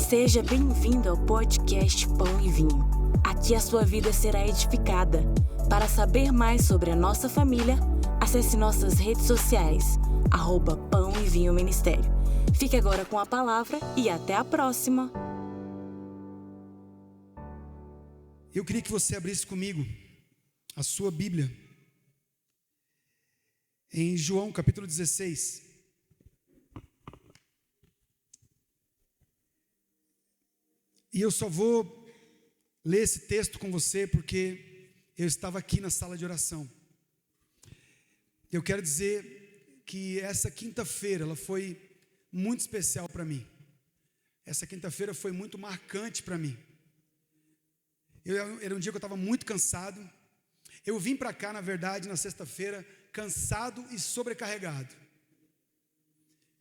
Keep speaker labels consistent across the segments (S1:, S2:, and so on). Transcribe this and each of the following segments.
S1: Seja bem-vindo ao podcast Pão e Vinho. Aqui a sua vida será edificada. Para saber mais sobre a nossa família, acesse nossas redes sociais, @Pão e Vinho Ministério. Fique agora com a palavra e até a próxima.
S2: Eu queria que você abrisse comigo a sua Bíblia em João capítulo 16. E eu só vou ler esse texto com você porque eu estava aqui na sala de oração. Eu quero dizer que essa quinta-feira ela foi muito especial para mim. Essa quinta-feira foi muito marcante para mim. Era um dia que eu estava muito cansado. Eu vim para cá, na verdade, na sexta-feira, cansado e sobrecarregado.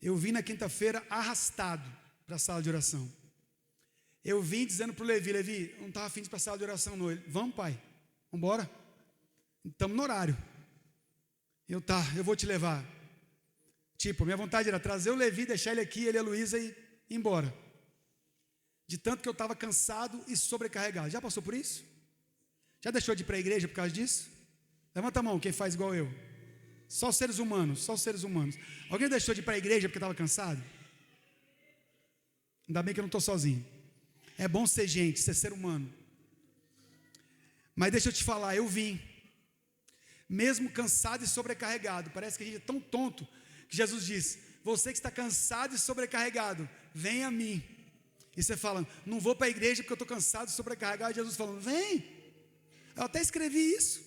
S2: Eu vim na quinta-feira arrastado para a sala de oração. Eu vim dizendo para o Levi, eu não estava afim de ir para a sala de oração não. Ele, vamos pai, vamos embora. Estamos no horário. Eu vou te levar. Tipo, minha vontade era trazer o Levi, deixar ele aqui, ele e a Luísa e ir embora. De tanto que eu estava cansado e sobrecarregado. Já passou por isso? Já deixou de ir para a igreja por causa disso? Levanta a mão, quem faz igual eu. Só os seres humanos, só os seres humanos. Alguém deixou de ir para a igreja porque estava cansado? Ainda bem que eu não estou sozinho. É bom ser gente, ser ser humano. Mas deixa eu te falar, eu vim. Mesmo cansado e sobrecarregado. Parece que a gente é tão tonto que Jesus diz, você que está cansado e sobrecarregado, vem a mim. E você fala, não vou para a igreja porque eu estou cansado e sobrecarregado. Jesus falando, vem. Eu até escrevi isso,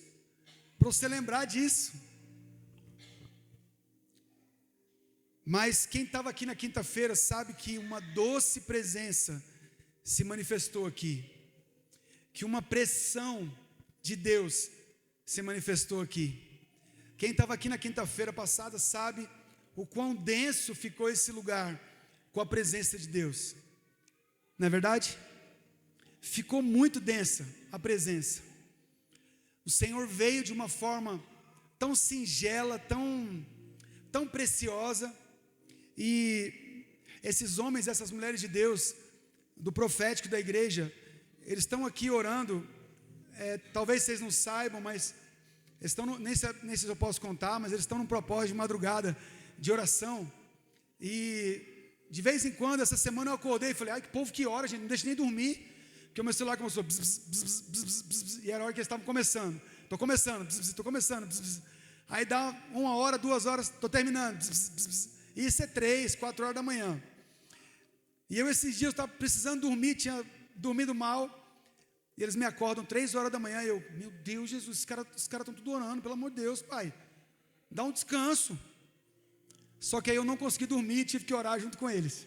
S2: para você lembrar disso. Mas quem estava aqui na quinta-feira sabe que uma doce presença se manifestou aqui. Que uma pressão de Deus se manifestou aqui. Quem estava aqui na quinta-feira passada sabe o quão denso ficou esse lugar com a presença de Deus. Não é verdade? Ficou muito densa a presença. O Senhor veio de uma forma tão singela, tão preciosa. E esses homens, essas mulheres de Deus, do profético da igreja, eles estão aqui orando. Talvez vocês não saibam, mas eles estão, nem sei se eu posso contar, mas eles estão num propósito de madrugada de oração. E de vez em quando, essa semana eu acordei e falei, ai que povo que ora, gente, não deixa nem dormir, porque o meu celular começou bzz, bzz, bzz, bzz, bzz, e era a hora que eles estavam começando. Estou começando. Aí dá 1 hora, 2 horas, estou terminando. Bzz, bzz, bzz. E isso é 3, 4 horas da manhã. E eu esses dias estava precisando dormir, tinha dormido mal. E eles me acordam 3 horas da manhã. E eu, meu Deus, Jesus, os caras estão tudo orando, pelo amor de Deus, pai. Dá um descanso. Só que aí eu não consegui dormir e tive que orar junto com eles.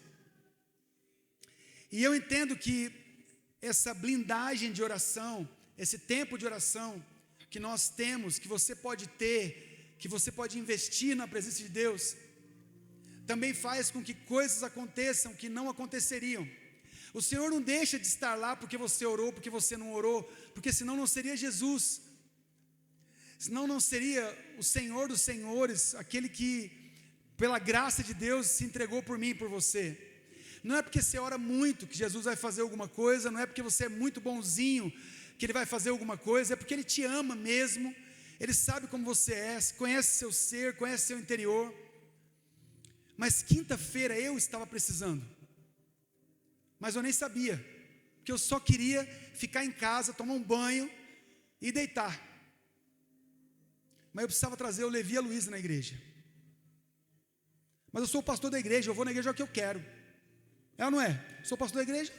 S2: E eu entendo que essa blindagem de oração, esse tempo de oração que nós temos, que você pode ter, que você pode investir na presença de Deus, também faz com que coisas aconteçam que não aconteceriam. O Senhor não deixa de estar lá porque você orou, porque você não orou, porque senão não seria Jesus, senão não seria o Senhor dos Senhores, aquele que pela graça de Deus se entregou por mim e por você. Não é porque você ora muito que Jesus vai fazer alguma coisa, não é porque você é muito bonzinho que Ele vai fazer alguma coisa, é porque Ele te ama mesmo, Ele sabe como você é, conhece seu ser, conhece seu interior. Mas quinta-feira eu estava precisando, mas eu nem sabia, porque eu só queria ficar em casa, tomar um banho e deitar. Mas eu precisava trazer o Levi e a Luísa na igreja. Mas eu sou o pastor da igreja, eu vou na igreja o que eu quero. É ou não é? Sou pastor da igreja,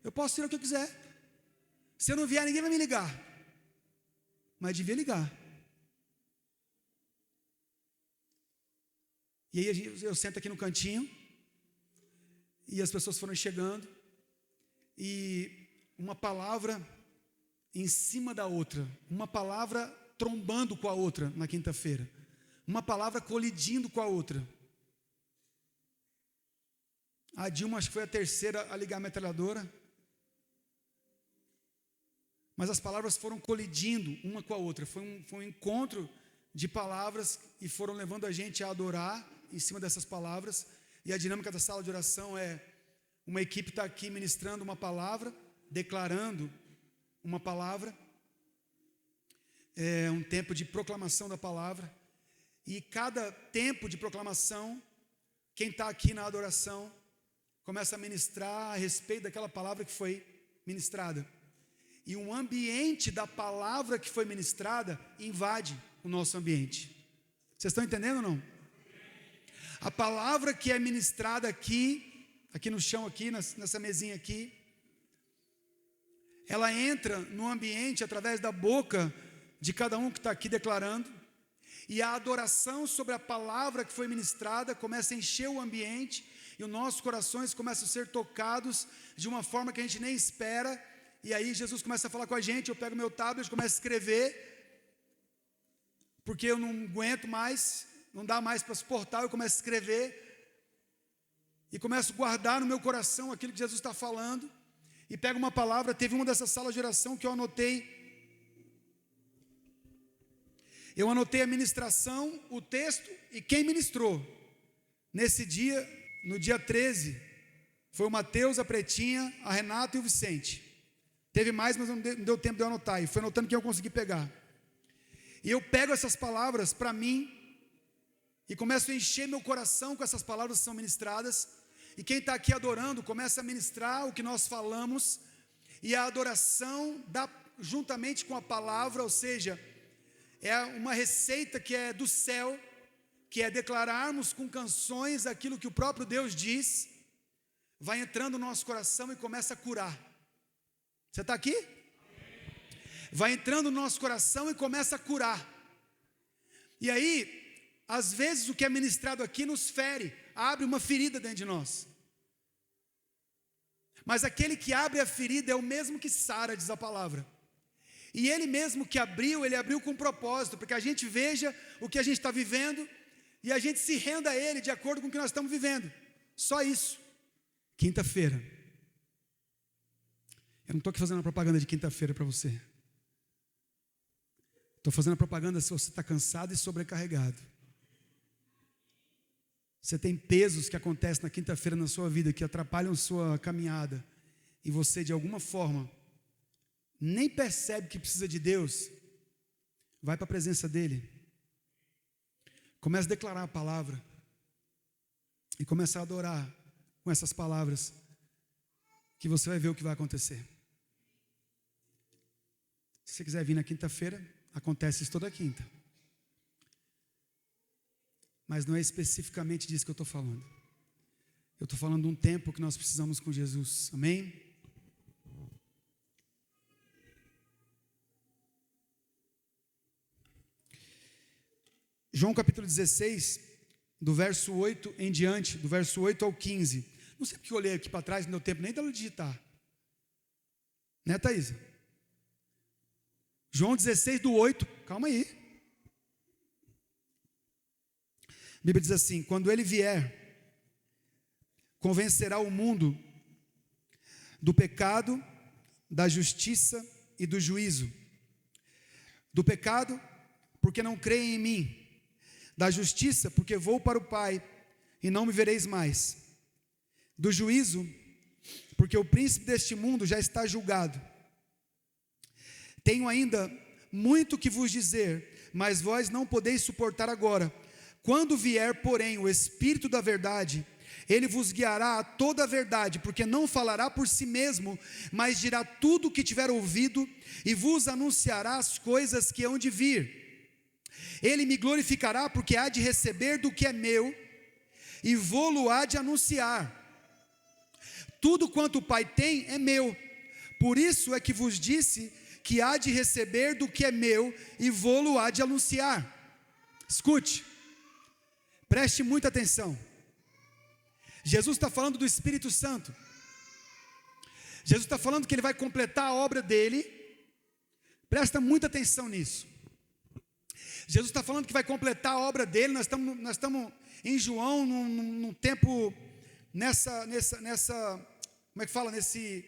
S2: eu posso ir o que eu quiser. Se eu não vier, ninguém vai me ligar. Mas devia ligar. E aí eu sento aqui no cantinho, e as pessoas foram chegando, e uma palavra em cima da outra, uma palavra trombando com a outra na quinta-feira, uma palavra colidindo com a outra. A Dilma acho que foi a terceira a ligar a metralhadora, mas as palavras foram colidindo uma com a outra, foi um encontro de palavras e foram levando a gente a adorar em cima dessas palavras. E a dinâmica da sala de oração é uma equipe está aqui ministrando uma palavra, declarando uma palavra. É um tempo de proclamação da palavra. E cada tempo de proclamação, quem está aqui na adoração começa a ministrar a respeito daquela palavra que foi ministrada. E um ambiente da palavra que foi ministrada invade o nosso ambiente. Vocês estão entendendo ou não? A palavra que é ministrada aqui no chão, aqui, nessa mesinha aqui, ela entra no ambiente através da boca de cada um que está aqui declarando, e a adoração sobre a palavra que foi ministrada começa a encher o ambiente, e os nossos corações começam a ser tocados de uma forma que a gente nem espera, e aí Jesus começa a falar com a gente, eu pego meu tablet, começo a escrever, porque eu não aguento mais, não dá mais para suportar, eu começo a escrever, e começo a guardar no meu coração aquilo que Jesus está falando, e pego uma palavra. Teve uma dessas salas de oração que eu anotei a ministração, o texto e quem ministrou. Nesse dia, no dia 13, foi o Mateus, a Pretinha, a Renata e o Vicente. Teve mais, mas não deu tempo de eu anotar, e foi anotando quem eu consegui pegar. E eu pego essas palavras para mim, e começo a encher meu coração com essas palavras que são ministradas, e quem está aqui adorando, começa a ministrar o que nós falamos, e a adoração dá juntamente com a palavra, ou seja, é uma receita que é do céu, que é declararmos com canções aquilo que o próprio Deus diz, vai entrando no nosso coração e começa a curar. Você está aqui? Vai entrando no nosso coração e começa a curar. E aí, às vezes o que é ministrado aqui nos fere, abre uma ferida dentro de nós. Mas aquele que abre a ferida é o mesmo que sara, diz a palavra. E ele mesmo que abriu, ele abriu com propósito, para que a gente veja o que a gente está vivendo e a gente se renda a ele de acordo com o que nós estamos vivendo. Só isso. Quinta-feira. Eu não estou aqui fazendo uma propaganda de quinta-feira para você. Estou fazendo a propaganda se você está cansado e sobrecarregado. Você tem pesos que acontecem na quinta-feira na sua vida, que atrapalham sua caminhada, e você de alguma forma nem percebe que precisa de Deus. Vai para a presença dEle, começa a declarar a palavra, e começa a adorar com essas palavras, que você vai ver o que vai acontecer. Se você quiser vir na quinta-feira, acontece isso toda quinta. Mas não é especificamente disso que eu estou falando. Eu estou falando de um tempo que nós precisamos com Jesus. Amém? João capítulo 16, do verso 8 em diante, do verso 8 ao 15. Não sei porque eu olhei aqui para trás, não deu tempo nem de eu digitar. Né, Thaisa? João 16, do 8, calma aí. A Bíblia diz assim: quando ele vier, convencerá o mundo do pecado, da justiça e do juízo. Do pecado, porque não creem em mim. Da justiça, porque vou para o Pai e não me vereis mais. Do juízo, porque o príncipe deste mundo já está julgado. Tenho ainda muito que vos dizer, mas vós não podeis suportar agora. Quando vier, porém, o Espírito da verdade, ele vos guiará a toda a verdade, porque não falará por si mesmo, mas dirá tudo o que tiver ouvido, e vos anunciará as coisas que hão de vir. Ele me glorificará, porque há de receber do que é meu, e vô-lo há de anunciar. Tudo quanto o Pai tem é meu, por isso é que vos disse que há de receber do que é meu, e vô-lo há de anunciar. Escute, preste muita atenção. Jesus está falando do Espírito Santo. Jesus está falando que ele vai completar a obra dele. Presta muita atenção nisso. Jesus está falando que vai completar a obra dele. Nós estamos em João, num tempo, como é que fala, nesse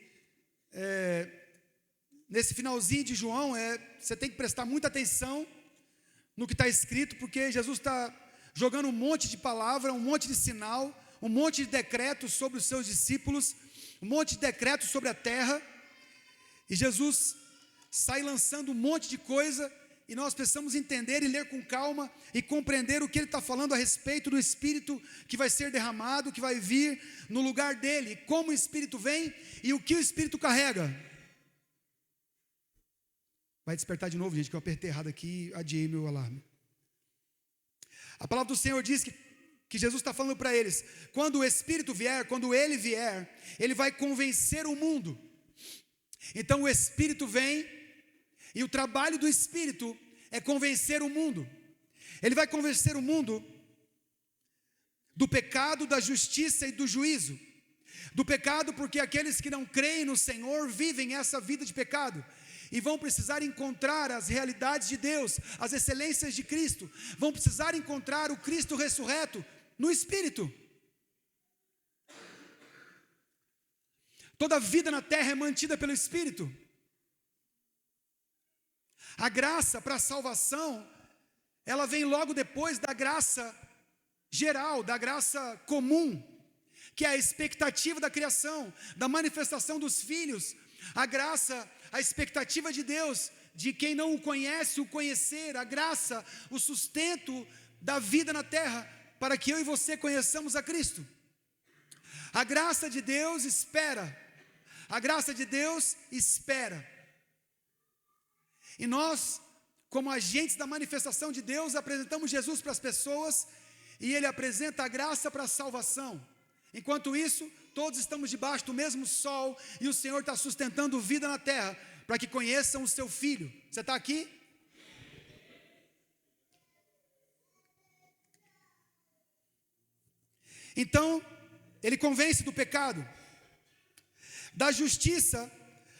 S2: finalzinho de João, você tem que prestar muita atenção no que está escrito, porque Jesus está jogando um monte de palavra, um monte de sinal, um monte de decretos sobre os seus discípulos, um monte de decretos sobre a terra, e Jesus sai lançando um monte de coisa, e nós precisamos entender e ler com calma, e compreender o que ele está falando a respeito do Espírito que vai ser derramado, que vai vir no lugar dele, como o Espírito vem, e o que o Espírito carrega. Vai despertar de novo, gente, que eu apertei errado aqui, adiei meu alarme. A palavra do Senhor diz que Jesus está falando para eles, quando o Espírito vier, quando ele vier, ele vai convencer o mundo. Então o Espírito vem, e o trabalho do Espírito é convencer o mundo. Ele vai convencer o mundo do pecado, da justiça e do juízo. Do pecado, porque aqueles que não creem no Senhor vivem essa vida de pecado, e vão precisar encontrar as realidades de Deus, as excelências de Cristo, vão precisar encontrar o Cristo ressurreto no Espírito. Toda a vida na terra é mantida pelo Espírito. A graça para a salvação, ela vem logo depois da graça geral, da graça comum, que é a expectativa da criação, da manifestação dos filhos, a graça, a expectativa de Deus, de quem não o conhece, o conhecer, a graça, o sustento da vida na terra, para que eu e você conheçamos a Cristo. A graça de Deus espera, a graça de Deus espera. E nós, como agentes da manifestação de Deus, apresentamos Jesus para as pessoas, e Ele apresenta a graça para a salvação. Enquanto isso, todos estamos debaixo do mesmo sol, e o Senhor está sustentando vida na terra, para que conheçam o seu Filho. Você está aqui? Então, Ele convence do pecado, da justiça,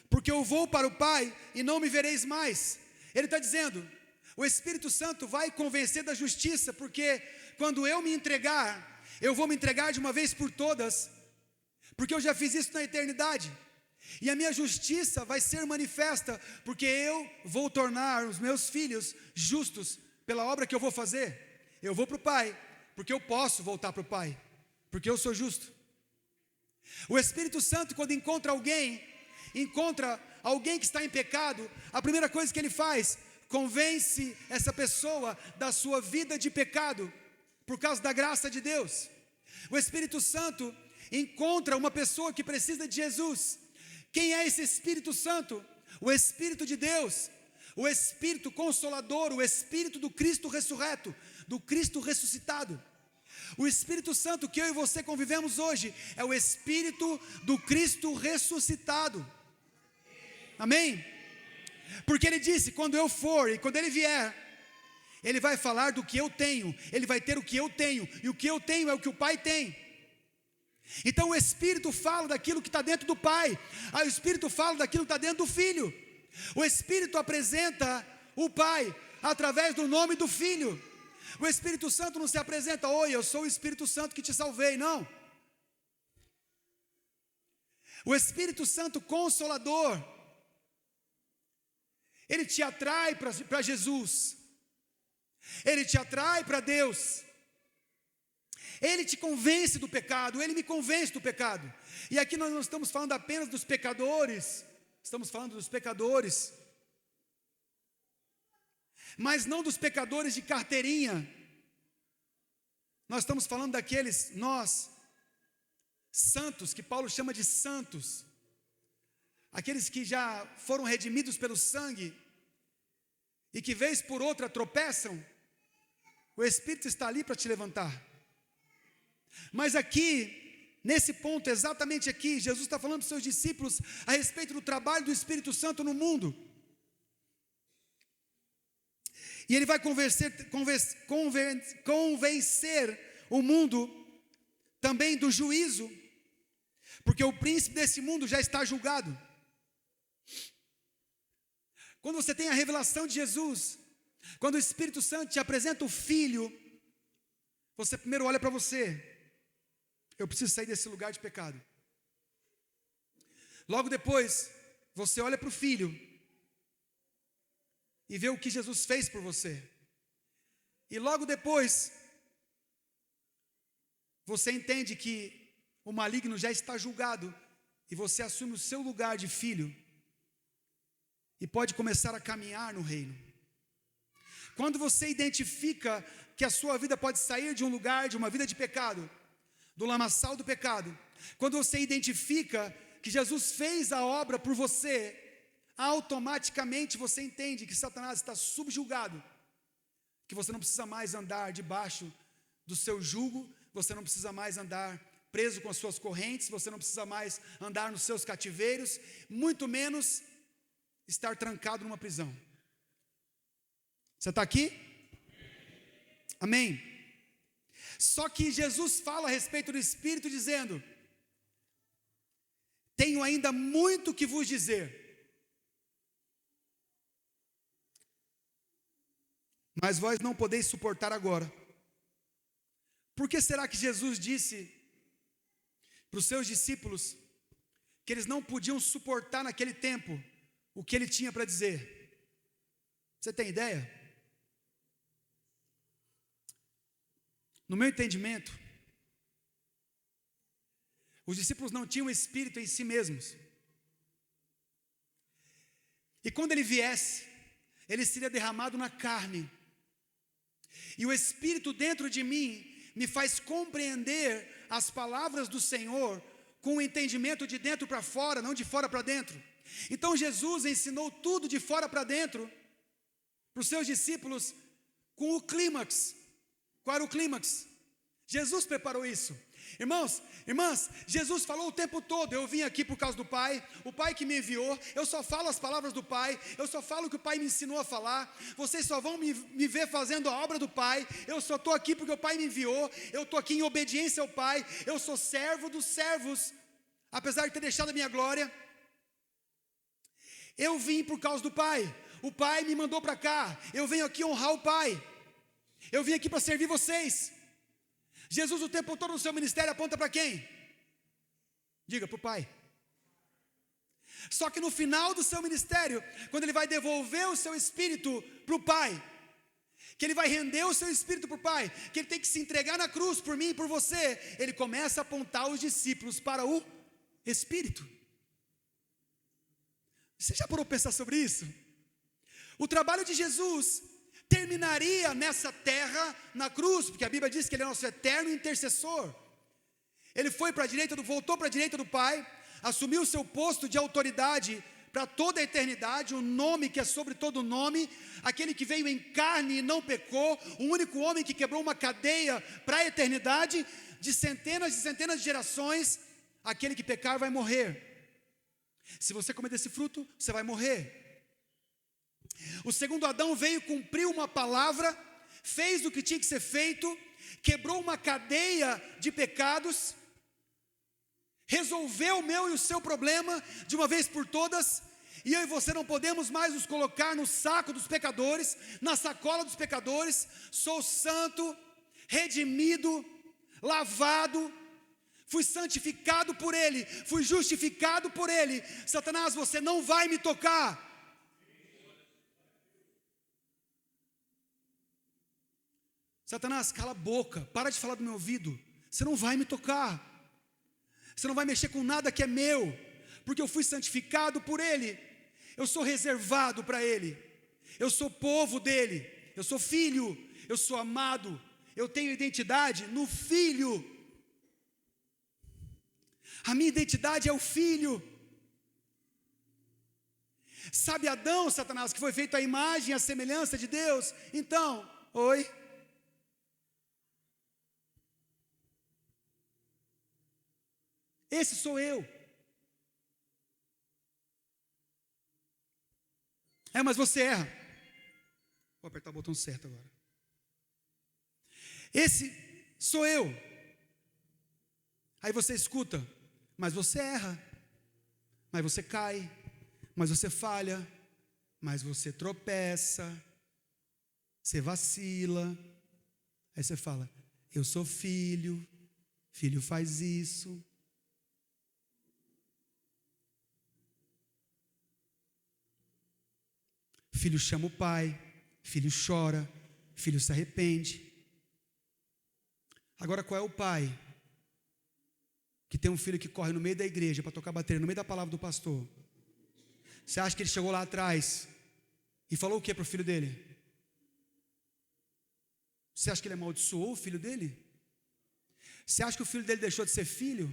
S2: porque eu vou para o Pai e não me vereis mais. Ele está dizendo, o Espírito Santo vai convencer da justiça, porque quando eu me entregar, eu vou me entregar de uma vez por todas, porque eu já fiz isso na eternidade, e a minha justiça vai ser manifesta, porque eu vou tornar os meus filhos justos, pela obra que eu vou fazer. Eu vou para o Pai, porque eu posso voltar para o Pai, porque eu sou justo. O Espírito Santo, quando encontra alguém que está em pecado, a primeira coisa que ele faz, convence essa pessoa da sua vida de pecado, por causa da graça de Deus. O Espírito Santo encontra uma pessoa que precisa de Jesus. Quem é esse Espírito Santo? O Espírito de Deus, o Espírito Consolador, o Espírito do Cristo ressurreto, do Cristo ressuscitado. O Espírito Santo que eu e você convivemos hoje, é o Espírito do Cristo ressuscitado. Amém? Porque ele disse, quando eu for e quando ele vier, ele vai falar do que eu tenho, ele vai ter o que eu tenho, e o que eu tenho é o que o Pai tem. Então o Espírito fala daquilo que está dentro do Pai, o Espírito fala daquilo que está dentro do Filho. O Espírito apresenta o Pai através do nome do Filho. O Espírito Santo não se apresenta, oi, eu sou o Espírito Santo que te salvei, não. O Espírito Santo Consolador, ele te atrai para Jesus, ele te atrai para Deus, ele te convence do pecado, ele me convence do pecado. E aqui nós não estamos falando apenas dos pecadores, estamos falando dos pecadores, mas não dos pecadores de carteirinha. Nós estamos falando daqueles, nós, santos, que Paulo chama de santos, aqueles que já foram redimidos pelo sangue, e que vez por outra tropeçam. O Espírito está ali para te levantar. Mas aqui, nesse ponto, exatamente aqui, Jesus está falando para os seus discípulos a respeito do trabalho do Espírito Santo no mundo. E ele vai convencer o mundo também do juízo, porque o príncipe desse mundo já está julgado. Quando você tem a revelação de Jesus, quando o Espírito Santo te apresenta o Filho, você primeiro olha para você, eu preciso sair desse lugar de pecado. Logo depois, você olha para o Filho e vê o que Jesus fez por você. E logo depois, você entende que o maligno já está julgado e você assume o seu lugar de filho e pode começar a caminhar no reino. Quando você identifica que a sua vida pode sair de um lugar, de uma vida de pecado, do lamaçal do pecado, quando você identifica que Jesus fez a obra por você, automaticamente você entende que Satanás está subjugado, que você não precisa mais andar debaixo do seu jugo, você não precisa mais andar preso com as suas correntes, você não precisa mais andar nos seus cativeiros, muito menos estar trancado numa prisão. Você está aqui? Amém? Só que Jesus fala a respeito do Espírito dizendo: tenho ainda muito que vos dizer, mas vós não podeis suportar agora. Por que será que Jesus disse para os seus discípulos que eles não podiam suportar naquele tempo o que ele tinha para dizer? Você tem ideia? No meu entendimento, os discípulos não tinham espírito em si mesmos. E quando ele viesse, ele seria derramado na carne. E o Espírito dentro de mim me faz compreender as palavras do Senhor com o entendimento de dentro para fora, não de fora para dentro. Então Jesus ensinou tudo de fora para dentro para os seus discípulos com o clímax. Qual era o clímax? Jesus preparou isso. Irmãos, irmãs, Jesus falou o tempo todo: eu vim aqui por causa do Pai, o Pai que me enviou, eu só falo as palavras do Pai, eu só falo o que o Pai me ensinou a falar, vocês só vão me ver fazendo a obra do Pai, eu só estou aqui porque o Pai me enviou, eu estou aqui em obediência ao Pai, eu sou servo dos servos, apesar de ter deixado a minha glória, eu vim por causa do Pai, o Pai me mandou para cá, eu venho aqui honrar o Pai, eu vim aqui para servir vocês. Jesus o tempo todo no seu ministério aponta para quem? Diga, para o Pai. Só que no final do seu ministério, quando ele vai devolver o seu espírito para o Pai, que ele vai render o seu espírito para o Pai, que ele tem que se entregar na cruz por mim e por você, ele começa a apontar os discípulos para o Espírito. Você já parou para pensar sobre isso? O trabalho de Jesus terminaria nessa terra, na cruz, porque a Bíblia diz que ele é nosso eterno intercessor. Ele foi para a direita, voltou para a direita do Pai, assumiu o seu posto de autoridade para toda a eternidade, o nome que é sobre todo nome, aquele que veio em carne e não pecou, o único homem que quebrou uma cadeia para a eternidade, de centenas e centenas de gerações. Aquele que pecar vai morrer. Se você comer desse fruto, você vai morrer. O segundo Adão veio, cumpriu uma palavra, fez o que tinha que ser feito, quebrou uma cadeia de pecados, resolveu o meu e o seu problema de uma vez por todas, e eu e você não podemos mais nos colocar no saco dos pecadores, na sacola dos pecadores. Sou santo, redimido, lavado, fui santificado por Ele, fui justificado por Ele. Satanás, você não vai me tocar. Satanás, cala a boca, para de falar do meu ouvido, você não vai me tocar, você não vai mexer com nada que é meu, porque eu fui santificado por Ele, eu sou reservado para Ele, eu sou povo dEle, eu sou filho, eu sou amado, eu tenho identidade no Filho, a minha identidade é o Filho. Sabe Adão, Satanás, que foi feito à imagem e à semelhança de Deus? Então, oi? Esse sou eu. Mas você erra. Vou apertar o botão certo agora. Esse sou eu. Aí você escuta, mas você erra, mas você cai, mas você falha, mas você tropeça, você vacila. Aí você fala: eu sou filho, filho faz isso. Filho chama o pai, filho chora, filho se arrepende. Agora, qual é o pai que tem um filho que corre no meio da igreja para tocar bateria, no meio da palavra do pastor, você acha que ele chegou lá atrás e falou o que para o filho dele? Você acha que ele amaldiçoou o filho dele? Você acha que o filho dele deixou de ser filho?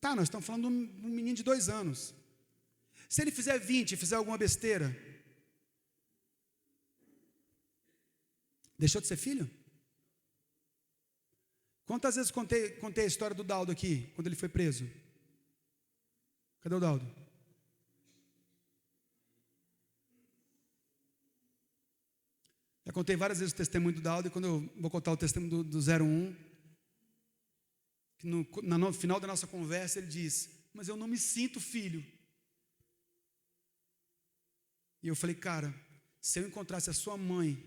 S2: Tá, nós estamos falando de um menino de 2 anos. Se ele fizer 20 e fizer alguma besteira, deixou de ser filho? Quantas vezes contei a história do Daldo aqui, quando ele foi preso? Cadê o Daldo? Já contei várias vezes o testemunho do Daldo, e quando eu vou contar o testemunho do 01, que no final da nossa conversa ele diz: mas eu não me sinto filho. E eu falei: cara, se eu encontrasse a sua mãe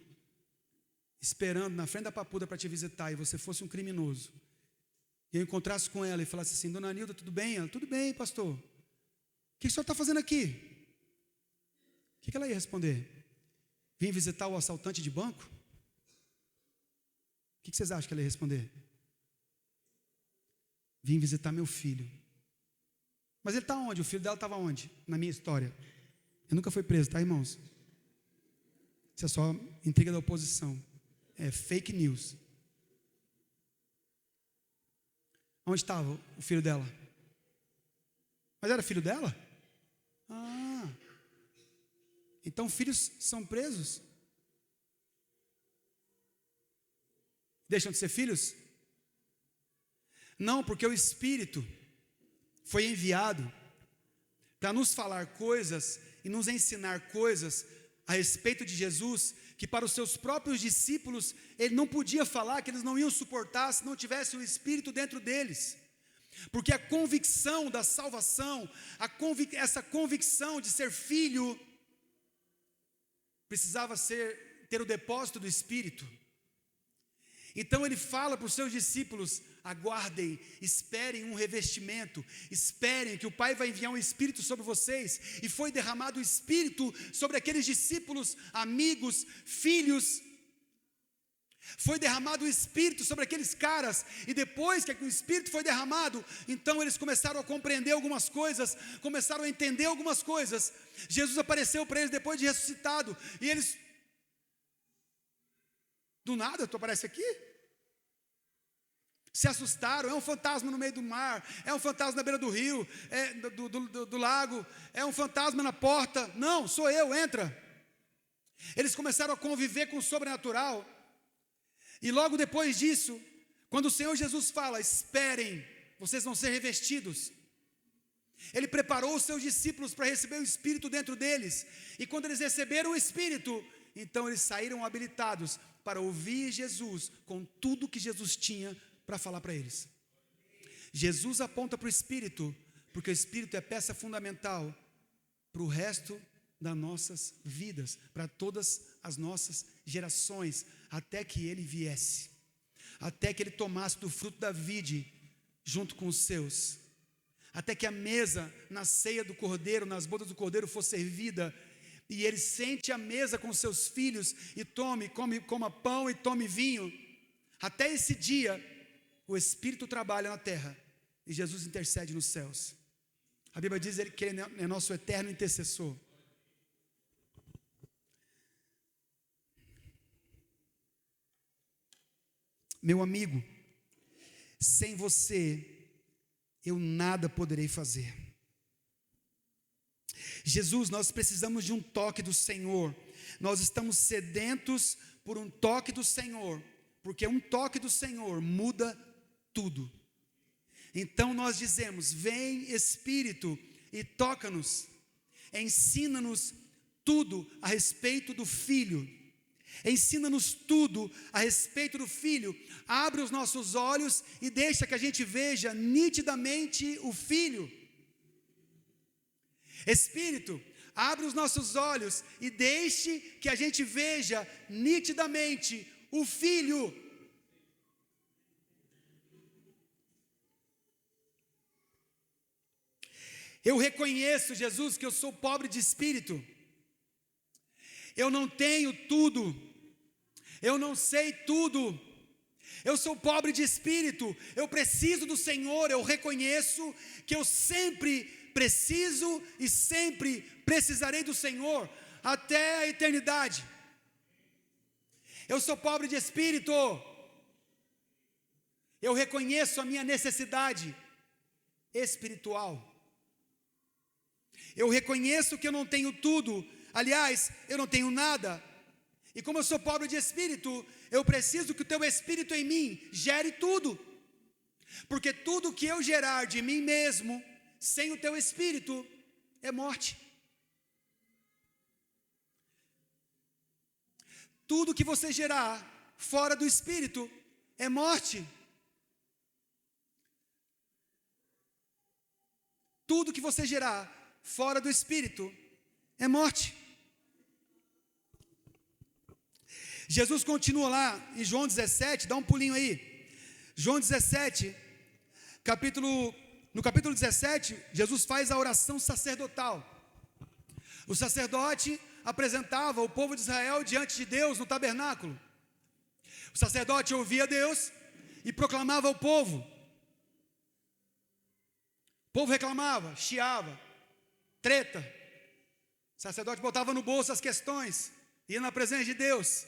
S2: esperando na frente da papuda para te visitar, e você fosse um criminoso, e eu encontrasse com ela e falasse assim: dona Nilda, tudo bem? Ela: tudo bem, pastor. O que o senhor está fazendo aqui? O que ela ia responder? Vim visitar o assaltante de banco? O que vocês acham que ela ia responder? Vim visitar meu filho. Mas ele está onde? O filho dela estava onde? Na minha história. Ele nunca foi preso, tá, irmãos? Isso é só intriga da oposição. É fake news. Onde estava o filho dela? Mas era filho dela? Ah, então filhos são presos? Deixam de ser filhos? Não, porque o Espírito foi enviado para nos falar coisas e nos ensinar coisas a respeito de Jesus, que para os seus próprios discípulos ele não podia falar, que eles não iam suportar se não tivesse o Espírito dentro deles. Porque a convicção da salvação, essa convicção de ser filho, precisava ter o depósito do Espírito. Então ele fala para os seus discípulos: aguardem, esperem um revestimento, esperem que o Pai vai enviar um Espírito sobre vocês. E foi derramado o Espírito sobre aqueles discípulos, amigos, filhos. Foi derramado o Espírito sobre aqueles caras, e depois que o Espírito foi derramado, então eles começaram a compreender algumas coisas, começaram a entender algumas coisas. Jesus apareceu para eles depois de ressuscitado, e eles: do nada, tu aparece aqui? Se assustaram. É um fantasma no meio do mar, é um fantasma na beira do rio, do lago, é um fantasma na porta. Não, sou eu, entra. Eles começaram a conviver com o sobrenatural. E logo depois disso, quando o Senhor Jesus fala: esperem, vocês vão ser revestidos, Ele preparou os seus discípulos para receber o Espírito dentro deles. E quando eles receberam o Espírito, então eles saíram habilitados para ouvir Jesus com tudo que Jesus tinha para falar para eles. Jesus aponta para o Espírito, porque o Espírito é peça fundamental para o resto das nossas vidas, para todas as nossas gerações, até que Ele viesse, até que Ele tomasse do fruto da vide junto com os seus, até que a mesa na ceia do Cordeiro, nas bodas do Cordeiro fosse servida, e Ele sente à mesa com seus filhos e coma pão e tome vinho. Até esse dia o Espírito trabalha na terra e Jesus intercede nos céus. A Bíblia diz que Ele é nosso eterno intercessor. Meu amigo, sem você eu nada poderei fazer. Jesus, nós precisamos de um toque do Senhor. Nós estamos sedentos por um toque do Senhor, porque um toque do Senhor muda tudo. Então nós dizemos: vem Espírito e toca-nos, ensina-nos tudo a respeito do Filho, ensina-nos tudo a respeito do Filho, abre os nossos olhos e deixa que a gente veja nitidamente o Filho. Espírito, abre os nossos olhos e deixe que a gente veja nitidamente o Filho. Eu reconheço, Jesus, que eu sou pobre de espírito. Eu não tenho tudo, eu não sei tudo, Eu sou pobre de espírito, eu preciso do Senhor, eu reconheço que eu sempre preciso e sempre precisarei do Senhor até a eternidade. Eu sou pobre de espírito, eu reconheço a minha necessidade espiritual. Eu reconheço que eu não tenho tudo, aliás, eu não tenho nada. E como eu sou pobre de espírito, eu preciso que o teu espírito em mim gere tudo. Porque tudo que eu gerar de mim mesmo, sem o teu espírito, é morte. Tudo que você gerar fora do espírito é morte. Tudo que você gerar fora do espírito é morte. Jesus continua lá em João 17, dá um pulinho aí. João 17, no capítulo 17, Jesus faz a oração sacerdotal. O sacerdote apresentava o povo de Israel diante de Deus no tabernáculo. O sacerdote ouvia Deus e proclamava ao povo. O povo reclamava, chiava, treta. O sacerdote botava no bolso as questões, ia na presença de Deus.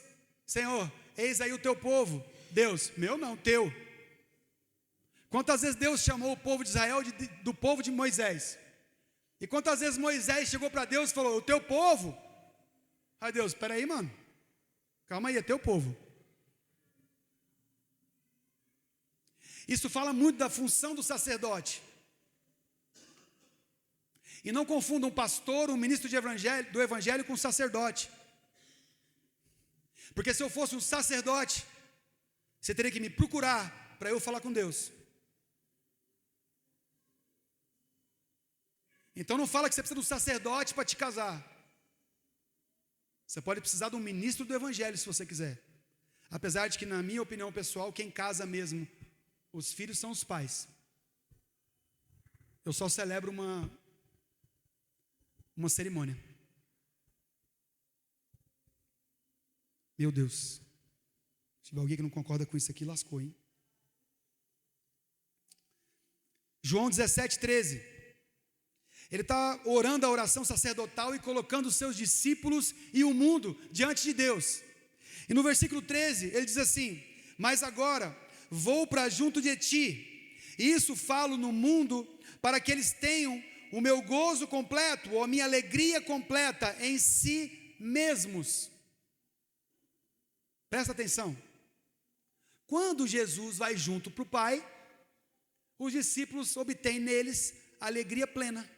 S2: Senhor, eis aí o teu povo. Deus, meu não, teu. Quantas vezes Deus chamou o povo de Israel do povo de Moisés? E quantas vezes Moisés chegou para Deus e falou, o teu povo? Aí Deus, espera aí, mano, calma aí, é teu povo. Isso fala muito da função do sacerdote. E não confunda um pastor, um ministro do evangelho com um sacerdote. Porque se eu fosse um sacerdote, você teria que me procurar para eu falar com Deus. Então não fala que você precisa de um sacerdote para te casar. Você pode precisar de um ministro do evangelho se você quiser. Apesar de que, na minha opinião pessoal, quem casa mesmo os filhos são os pais. Eu só celebro uma cerimônia. Meu Deus, se tiver alguém que não concorda com isso aqui, lascou, hein? João 17, 13. Ele está orando a oração sacerdotal e colocando os seus discípulos e o mundo diante de Deus. E no versículo 13, ele diz assim, mas agora vou para junto de ti, e isso falo no mundo, para que eles tenham o meu gozo completo, ou a minha alegria completa em si mesmos. Presta atenção, quando Jesus vai junto para o Pai, os discípulos obtêm neles alegria plena.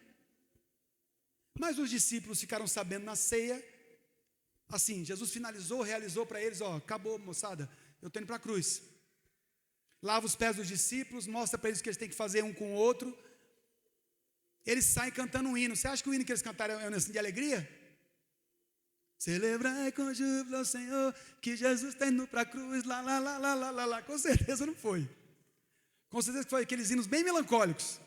S2: Mas os discípulos ficaram sabendo na ceia, assim, Jesus finalizou, realizou para eles, acabou moçada, eu estou indo para a cruz. Lava os pés dos discípulos, mostra para eles o que eles têm que fazer um com o outro. Eles saem cantando um hino. Você acha que o hino que eles cantaram é um hino de alegria? Celebrai com júbilo ao Senhor, que Jesus está indo para a cruz, lá, lá, lá, lá, lá, lá, lá. Com certeza não foi. Com certeza foi aqueles hinos bem melancólicos.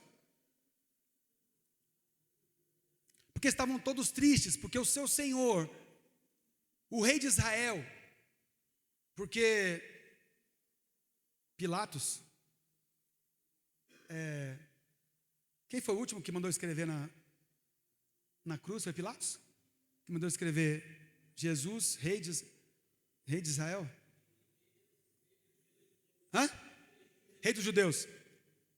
S2: Porque estavam todos tristes, porque o seu Senhor, o rei de Israel, porque Pilatos, quem foi o último que mandou escrever na cruz? Foi Pilatos? Que mandou escrever Jesus, rei de Israel? Rei dos judeus.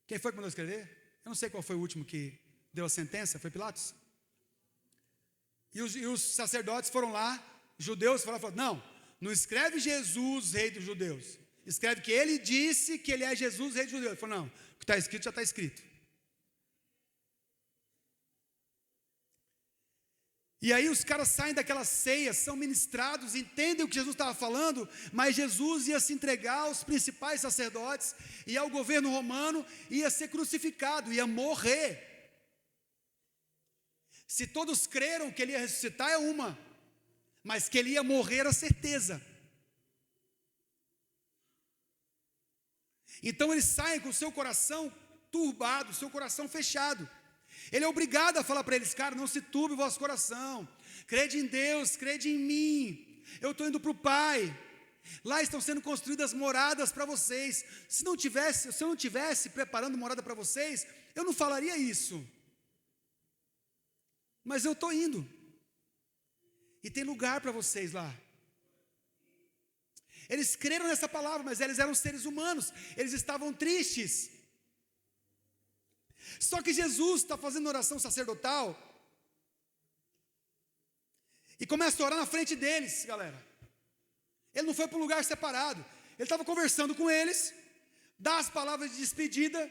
S2: Quem foi que mandou escrever? Eu não sei qual foi o último que deu a sentença, foi Pilatos? E os sacerdotes foram lá, judeus falaram, não escreve Jesus, rei dos judeus. Escreve que ele disse que ele é Jesus, rei dos judeus. Ele falou, não, o que está escrito já está escrito. E aí os caras saem daquela ceia, são ministrados, entendem o que Jesus estava falando, mas Jesus ia se entregar aos principais sacerdotes e ao governo romano, ia ser crucificado, ia morrer. Se todos creram que ele ia ressuscitar é uma, mas que ele ia morrer era certeza. Então eles saem com o seu coração turbado, seu coração fechado. Ele é obrigado a falar para eles, cara, não se turbe o vosso coração, crede em Deus, crede em mim, eu estou indo para o Pai, Lá estão sendo construídas moradas para vocês. Se eu não tivesse preparando morada para vocês, eu não falaria isso. Mas eu estou indo. E tem lugar para vocês lá. Eles creram nessa palavra, mas eles eram seres humanos. Eles estavam tristes. Só que Jesus está fazendo oração sacerdotal. E começa a orar na frente deles, galera. Ele não foi para um lugar separado. Ele estava conversando com eles, dá as palavras de despedida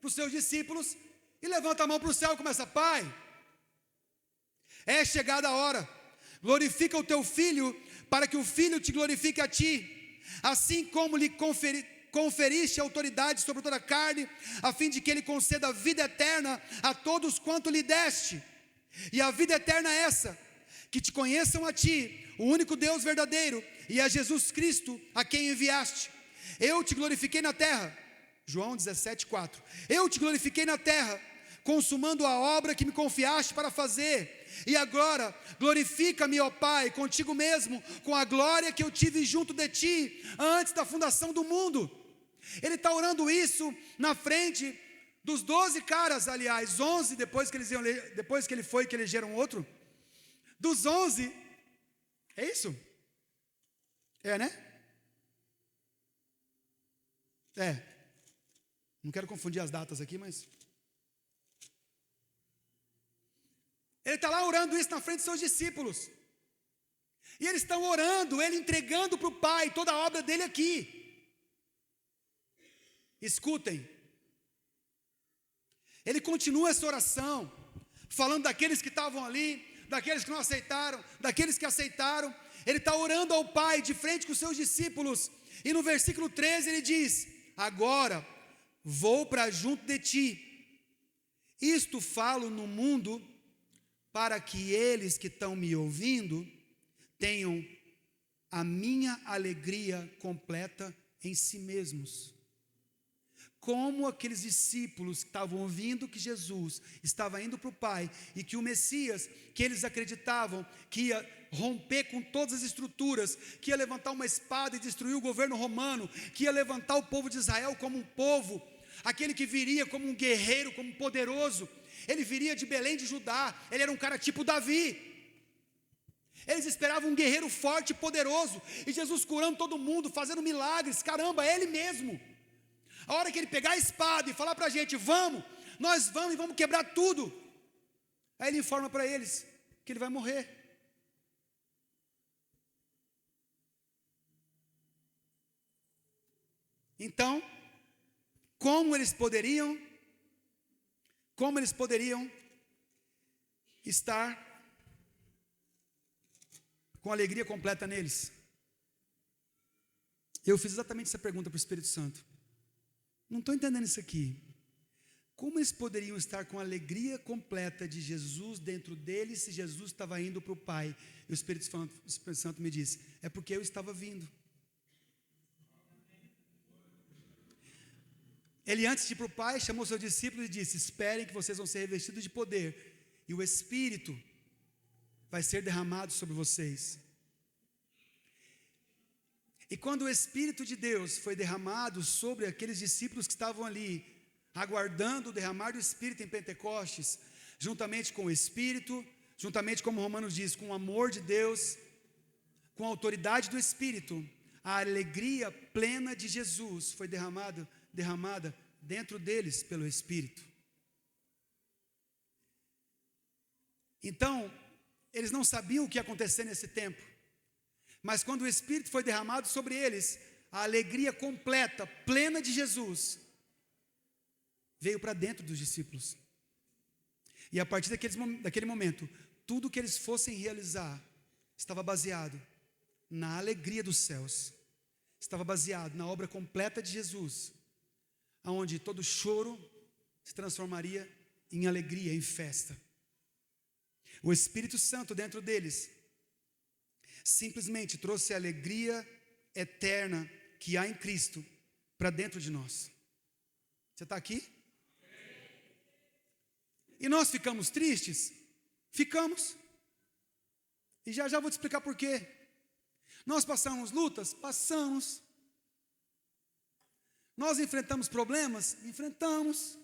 S2: para os seus discípulos e levanta a mão para o céu e começa: Pai, é chegada a hora, glorifica o teu filho, para que o filho te glorifique a ti, assim como lhe conferiste autoridade sobre toda a carne, a fim de que ele conceda a vida eterna a todos quanto lhe deste. E a vida eterna é essa: que te conheçam a ti, o único Deus verdadeiro, e a Jesus Cristo, a quem enviaste. Eu te glorifiquei na terra. João 17:4. Eu te glorifiquei na terra, consumando a obra que me confiaste para fazer. E agora, glorifica-me, ó Pai, contigo mesmo, com a glória que eu tive junto de ti, antes da fundação do mundo. Ele está orando isso na frente dos 12 caras, aliás, 11, depois que ele foi, que elegeram outro. Dos 11, é isso? É, né? É. Não quero confundir as datas aqui, mas... Ele está lá orando isso na frente dos seus discípulos. E eles estão orando, ele entregando para o Pai toda a obra dele aqui. Escutem. Ele continua essa oração, falando daqueles que estavam ali, daqueles que não aceitaram, daqueles que aceitaram. Ele está orando ao Pai de frente com os seus discípulos. E no versículo 13 ele diz: agora vou para junto de ti. Isto falo no mundo, para que eles que estão me ouvindo tenham a minha alegria completa em si mesmos. Como aqueles discípulos que estavam ouvindo que Jesus estava indo para o Pai, e que o Messias, que eles acreditavam que ia romper com todas as estruturas, que ia levantar uma espada e destruir o governo romano, que ia levantar o povo de Israel como um povo, aquele que viria como um guerreiro, como um poderoso. Ele viria de Belém de Judá, ele era um cara tipo Davi. Eles esperavam um guerreiro forte e poderoso, e Jesus curando todo mundo, fazendo milagres. Caramba, é ele mesmo. A hora que ele pegar a espada e falar para a gente: vamos, nós vamos e vamos quebrar tudo. Aí ele informa para eles que ele vai morrer. Então, como eles poderiam estar com alegria completa neles? Eu fiz exatamente essa pergunta para o Espírito Santo. Não estou entendendo isso aqui. Como eles poderiam estar com a alegria completa de Jesus dentro deles, se Jesus estava indo para o Pai? E o Espírito Santo me disse: é porque eu estava vindo. Ele, antes de ir para o Pai, chamou seus discípulos e disse: esperem que vocês vão ser revestidos de poder, e o Espírito vai ser derramado sobre vocês. E quando o Espírito de Deus foi derramado sobre aqueles discípulos que estavam ali, aguardando o derramar do Espírito em Pentecostes, juntamente com o Espírito, juntamente, como Romanos diz, com o amor de Deus, com a autoridade do Espírito, a alegria plena de Jesus foi derramada dentro deles pelo Espírito. Então, eles não sabiam o que ia acontecer nesse tempo, mas quando o Espírito foi derramado sobre eles, a alegria completa, plena de Jesus, veio para dentro dos discípulos. E a partir daquele momento, tudo que eles fossem realizar estava baseado na alegria dos céus, estava baseado na obra completa de Jesus, onde todo choro se transformaria em alegria, em festa. O Espírito Santo dentro deles simplesmente trouxe a alegria eterna que há em Cristo para dentro de nós. Você está aqui? E nós ficamos tristes? Ficamos. E já vou te explicar por quê. Nós passamos lutas? Passamos. Nós enfrentamos problemas? Enfrentamos.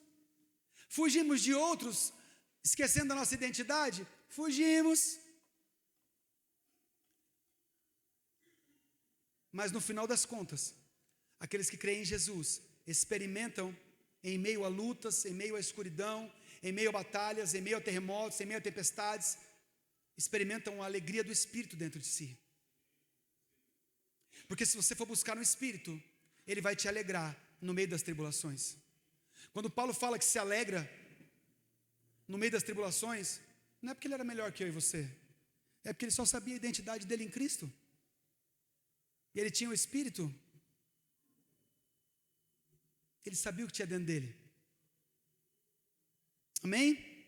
S2: Fugimos de outros, esquecendo a nossa identidade? Fugimos. Mas no final das contas, aqueles que creem em Jesus experimentam em meio a lutas, em meio à escuridão, em meio a batalhas, em meio a terremotos, em meio a tempestades, experimentam a alegria do Espírito dentro de si. Porque se você for buscar no Espírito, Ele vai te alegrar no meio das tribulações. Quando Paulo fala que se alegra no meio das tribulações, não é porque ele era melhor que eu e você, é porque ele só sabia a identidade dele em Cristo, e ele tinha o Espírito, ele sabia o que tinha dentro dele. Amém?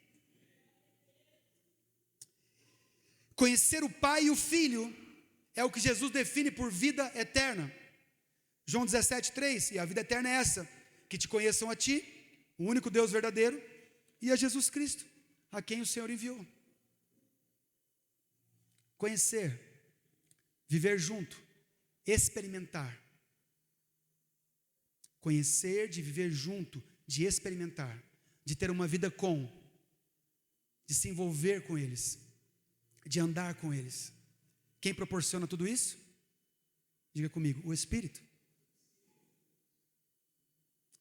S2: Conhecer o Pai e o Filho é o que Jesus define por vida eterna. João 17:3, e a vida eterna é essa, que te conheçam a ti, o único Deus verdadeiro, e a Jesus Cristo, a quem o Senhor enviou. Conhecer, viver junto, experimentar. Conhecer, de viver junto, de experimentar, de ter uma vida com, de se envolver com eles, de andar com eles. Quem proporciona tudo isso? Diga comigo, o Espírito.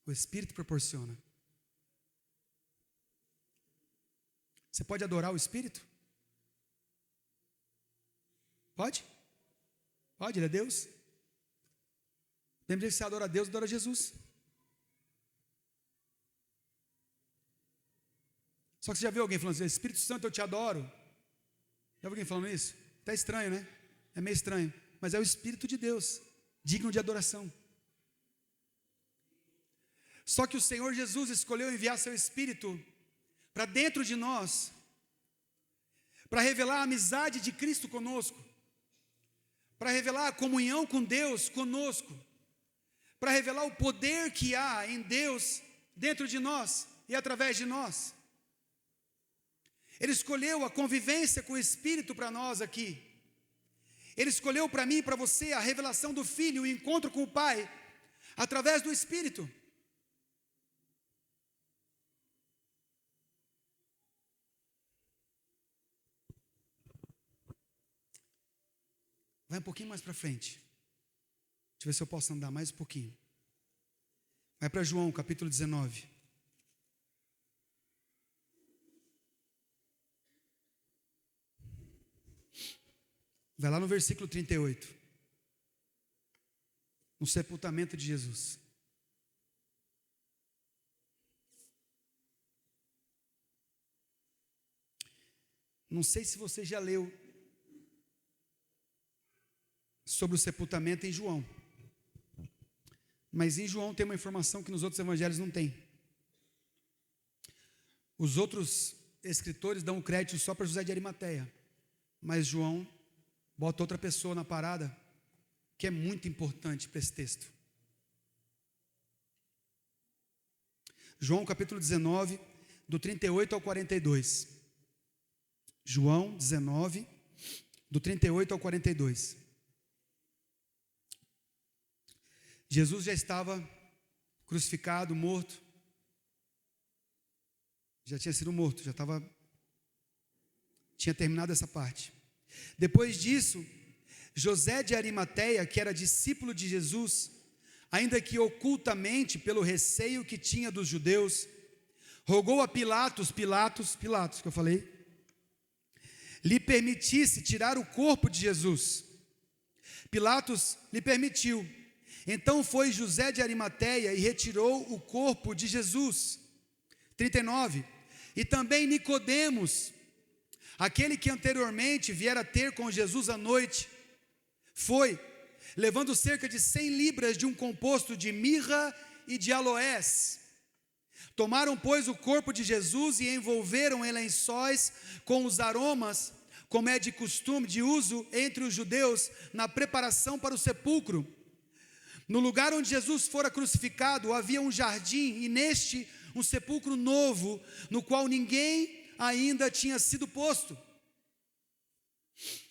S2: O Espírito proporciona. Você pode adorar o Espírito? Pode? Pode, Ele é Deus. Lembre que você adora a Deus, adora Jesus. Só que você já viu alguém falando assim, Espírito Santo, eu te adoro? Já viu alguém falando isso? Está estranho, né? É meio estranho. Mas é o Espírito de Deus, digno de adoração. Só que o Senhor Jesus escolheu enviar seu Espírito para dentro de nós, para revelar a amizade de Cristo conosco, para revelar a comunhão com Deus conosco, para revelar o poder que há em Deus dentro de nós e através de nós. Ele escolheu a convivência com o Espírito para nós aqui. Ele escolheu para mim e para você a revelação do Filho, o encontro com o Pai, através do Espírito. Vai um pouquinho mais para frente. Deixa eu ver se eu posso andar mais um pouquinho. Vai para João, capítulo 19. Vai lá no versículo 38. No sepultamento de Jesus. Não sei se você já leu sobre o sepultamento em João. Mas em João tem uma informação que nos outros evangelhos não tem. Os outros escritores dão o crédito só para José de Arimateia. Mas João bota outra pessoa na parada, que é muito importante para esse texto. João capítulo 19, do 38 ao 42. João 19, do 38 ao 42. Jesus já estava crucificado, morto. Já tinha sido morto, tinha terminado essa parte. Depois disso, José de Arimateia, que era discípulo de Jesus, ainda que ocultamente pelo receio que tinha dos judeus, rogou a Pilatos, que eu falei, lhe permitisse tirar o corpo de Jesus. Pilatos lhe permitiu. Então foi José de Arimateia e retirou o corpo de Jesus. 39. E também Nicodemos, aquele que anteriormente viera ter com Jesus à noite, foi, levando cerca de 100 libras de um composto de mirra e de aloés. Tomaram, pois, o corpo de Jesus e envolveram em lençóis com os aromas, como é de costume, de uso entre os judeus, na preparação para o sepulcro. No lugar onde Jesus fora crucificado, havia um jardim, e neste um sepulcro novo, no qual ninguém ainda tinha sido posto.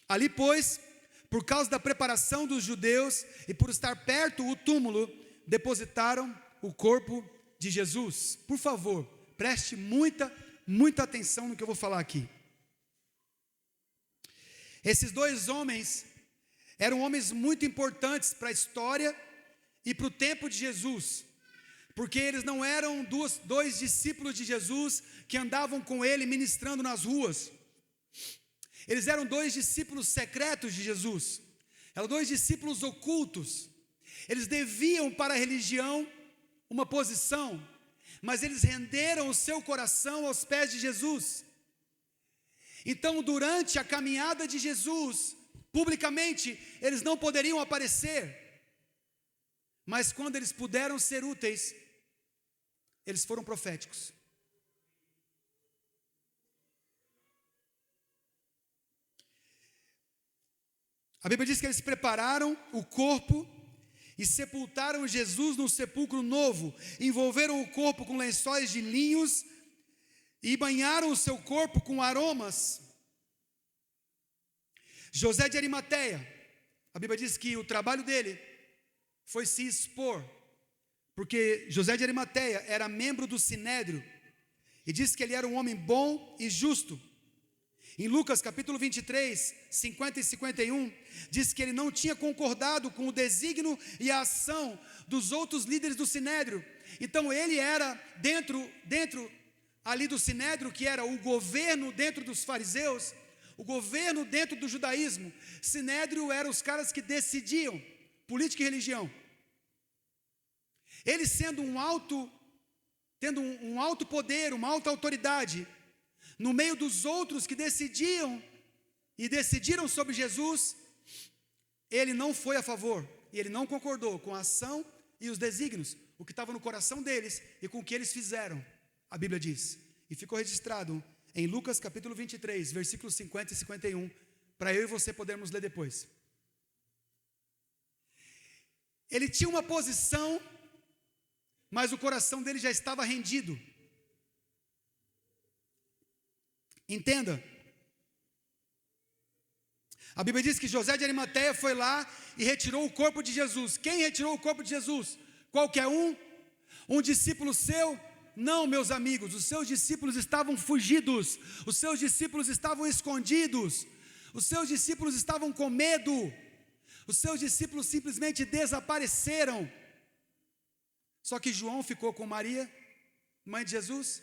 S2: Ali, pois, por causa da preparação dos judeus e por estar perto o túmulo, depositaram o corpo de Jesus. Por favor, preste muita atenção no que eu vou falar aqui. Esses dois homens eram homens muito importantes para a história e para o tempo de Jesus, porque eles não eram dois discípulos de Jesus que andavam com ele ministrando nas ruas. Eles eram dois discípulos secretos de Jesus, eram dois discípulos ocultos. Eles deviam para a religião uma posição, mas eles renderam o seu coração aos pés de Jesus. Então, durante a caminhada de Jesus, publicamente, eles não poderiam aparecer, mas quando eles puderam ser úteis, eles foram proféticos. A Bíblia diz que eles prepararam o corpo e sepultaram Jesus num sepulcro novo, envolveram o corpo com lençóis de linhos e banharam o seu corpo com aromas. José de Arimateia, a Bíblia diz que o trabalho dele foi se expor, porque José de Arimateia era membro do Sinédrio, e diz que ele era um homem bom e justo. Em Lucas capítulo 23, 50 e 51, diz que ele não tinha concordado com o desígnio e a ação dos outros líderes do Sinédrio. Então ele era dentro ali do Sinédrio, que era o governo dentro dos fariseus, o governo dentro do judaísmo. Sinédrio eram os caras que decidiam política e religião. Ele tendo um alto poder, uma alta autoridade, no meio dos outros que decidiram sobre Jesus, ele não foi a favor, e ele não concordou com a ação e os desígnios, o que estava no coração deles e com o que eles fizeram, a Bíblia diz, e ficou registrado em Lucas capítulo 23, versículos 50 e 51, para eu e você podermos ler depois. Ele tinha uma posição, mas o coração dele já estava rendido. Entenda, a Bíblia diz que José de Arimateia foi lá e retirou o corpo de Jesus. Quem retirou o corpo de Jesus? Qualquer um? Um discípulo seu? Não, meus amigos, os seus discípulos estavam fugidos, os seus discípulos estavam escondidos, os seus discípulos estavam com medo, os seus discípulos simplesmente desapareceram. Só que João ficou com Maria, mãe de Jesus,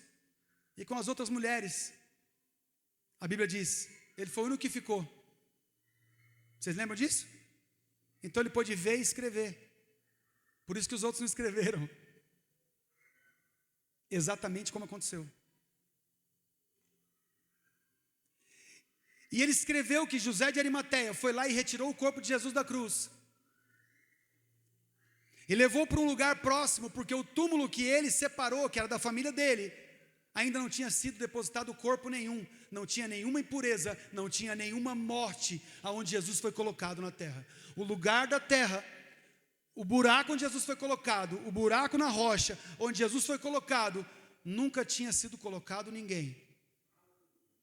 S2: e com as outras mulheres. A Bíblia diz, ele foi o único que ficou. Vocês lembram disso? Então ele pôde ver e escrever. Por isso que os outros não escreveram. Exatamente como aconteceu. E ele escreveu que José de Arimateia foi lá e retirou o corpo de Jesus da cruz. E levou para um lugar próximo, porque o túmulo que ele separou, que era da família dele, ainda não tinha sido depositado corpo nenhum, não tinha nenhuma impureza, não tinha nenhuma morte aonde Jesus foi colocado na terra. O lugar da terra, o buraco onde Jesus foi colocado, o buraco na rocha onde Jesus foi colocado, nunca tinha sido colocado ninguém.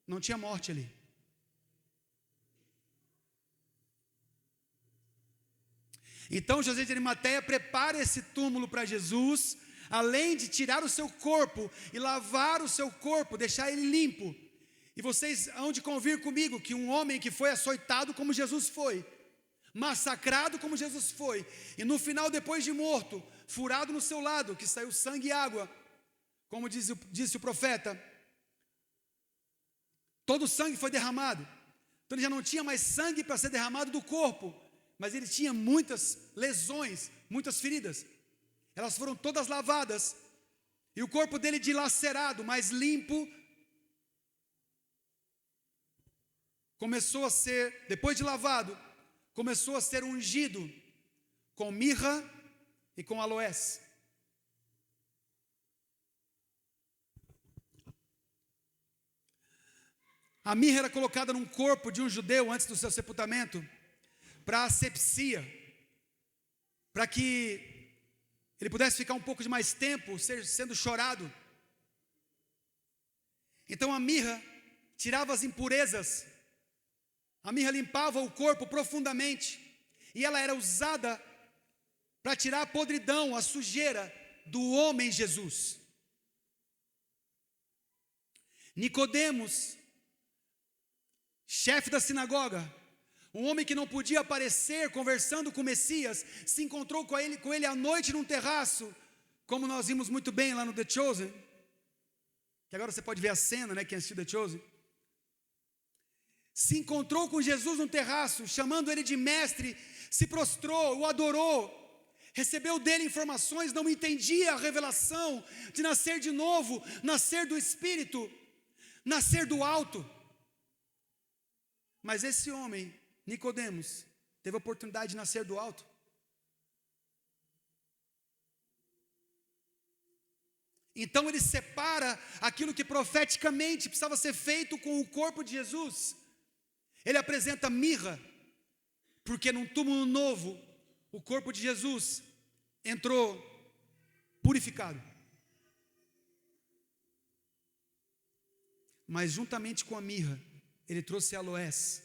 S2: Não tinha morte ali. Então José de Arimateia prepara esse túmulo para Jesus, além de tirar o seu corpo e lavar o seu corpo, deixar ele limpo. E vocês hão de convir comigo que um homem que foi açoitado como Jesus foi, massacrado como Jesus foi, e no final, depois de morto, furado no seu lado, que saiu sangue e água, como disse o profeta, todo o sangue foi derramado. Então ele já não tinha mais sangue para ser derramado do corpo, mas ele tinha muitas lesões, muitas feridas. Elas foram todas lavadas, e o corpo dele dilacerado, mas limpo, começou a ser, depois de lavado, começou a ser ungido com mirra e com aloés. A mirra era colocada num corpo de um judeu antes do seu sepultamento, para asepsia, para que ele pudesse ficar um pouco de mais tempo sendo chorado. Então a mirra tirava as impurezas A mirra limpava o corpo profundamente, e ela era usada para tirar a podridão, a sujeira do homem Jesus. Nicodemos, chefe da sinagoga, um homem que não podia aparecer conversando com o Messias, se encontrou com ele à noite num terraço, como nós vimos muito bem lá no The Chosen, que agora você pode ver a cena, né, quem assistiu The Chosen. Se encontrou com Jesus num terraço, chamando ele de mestre, se prostrou, o adorou, recebeu dele informações, não entendia a revelação de nascer de novo, nascer do Espírito, nascer do alto. Mas esse homem, Nicodemos, teve a oportunidade de nascer do alto. Então ele separa aquilo que profeticamente precisava ser feito com o corpo de Jesus. Ele apresenta mirra, porque num túmulo novo, o corpo de Jesus entrou purificado. Mas juntamente com a mirra, ele trouxe aloés,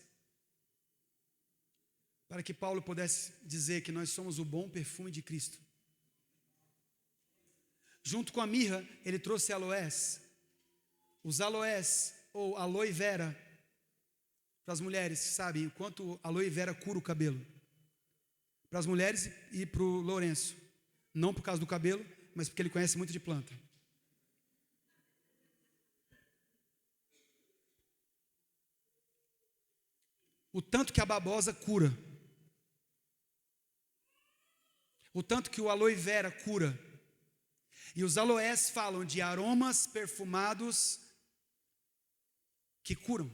S2: para que Paulo pudesse dizer que nós somos o bom perfume de Cristo. Junto com a mirra, ele trouxe aloés. Os aloés, ou aloe vera, para as mulheres, sabem o quanto aloe vera cura o cabelo. Para as mulheres e para o Lourenço. Não por causa do cabelo, mas porque ele conhece muito de planta. O tanto que a babosa cura. O tanto que o aloe vera cura. E os aloés falam de aromas perfumados que curam.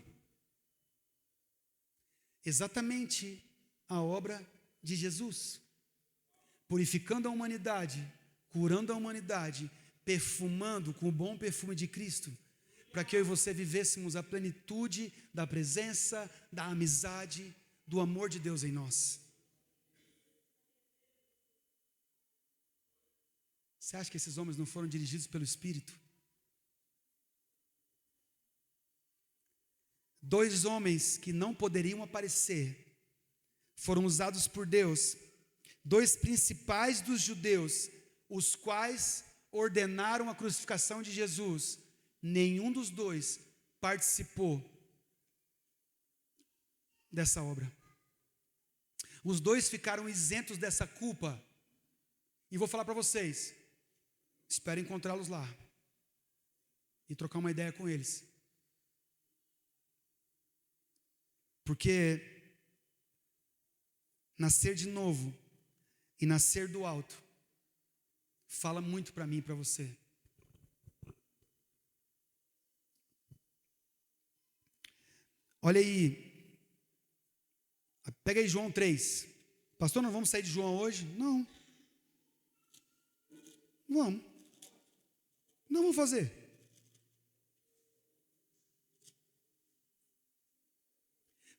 S2: Exatamente a obra de Jesus, purificando a humanidade, curando a humanidade, perfumando com o bom perfume de Cristo, para que eu e você vivêssemos a plenitude da presença, da amizade, do amor de Deus em nós. Você acha que esses homens não foram dirigidos pelo Espírito? 2 homens que não poderiam aparecer, foram usados por Deus, 2 principais dos judeus, os quais ordenaram a crucificação de Jesus. Nenhum dos 2 participou dessa obra. Os 2 ficaram isentos dessa culpa. E vou falar para vocês, espero encontrá-los lá e trocar uma ideia com eles. Porque nascer de novo e nascer do alto fala muito para mim e para você. Olha aí, pega aí João 3. Pastor, não vamos sair de João hoje? Não. Vamos. Não vamos fazer.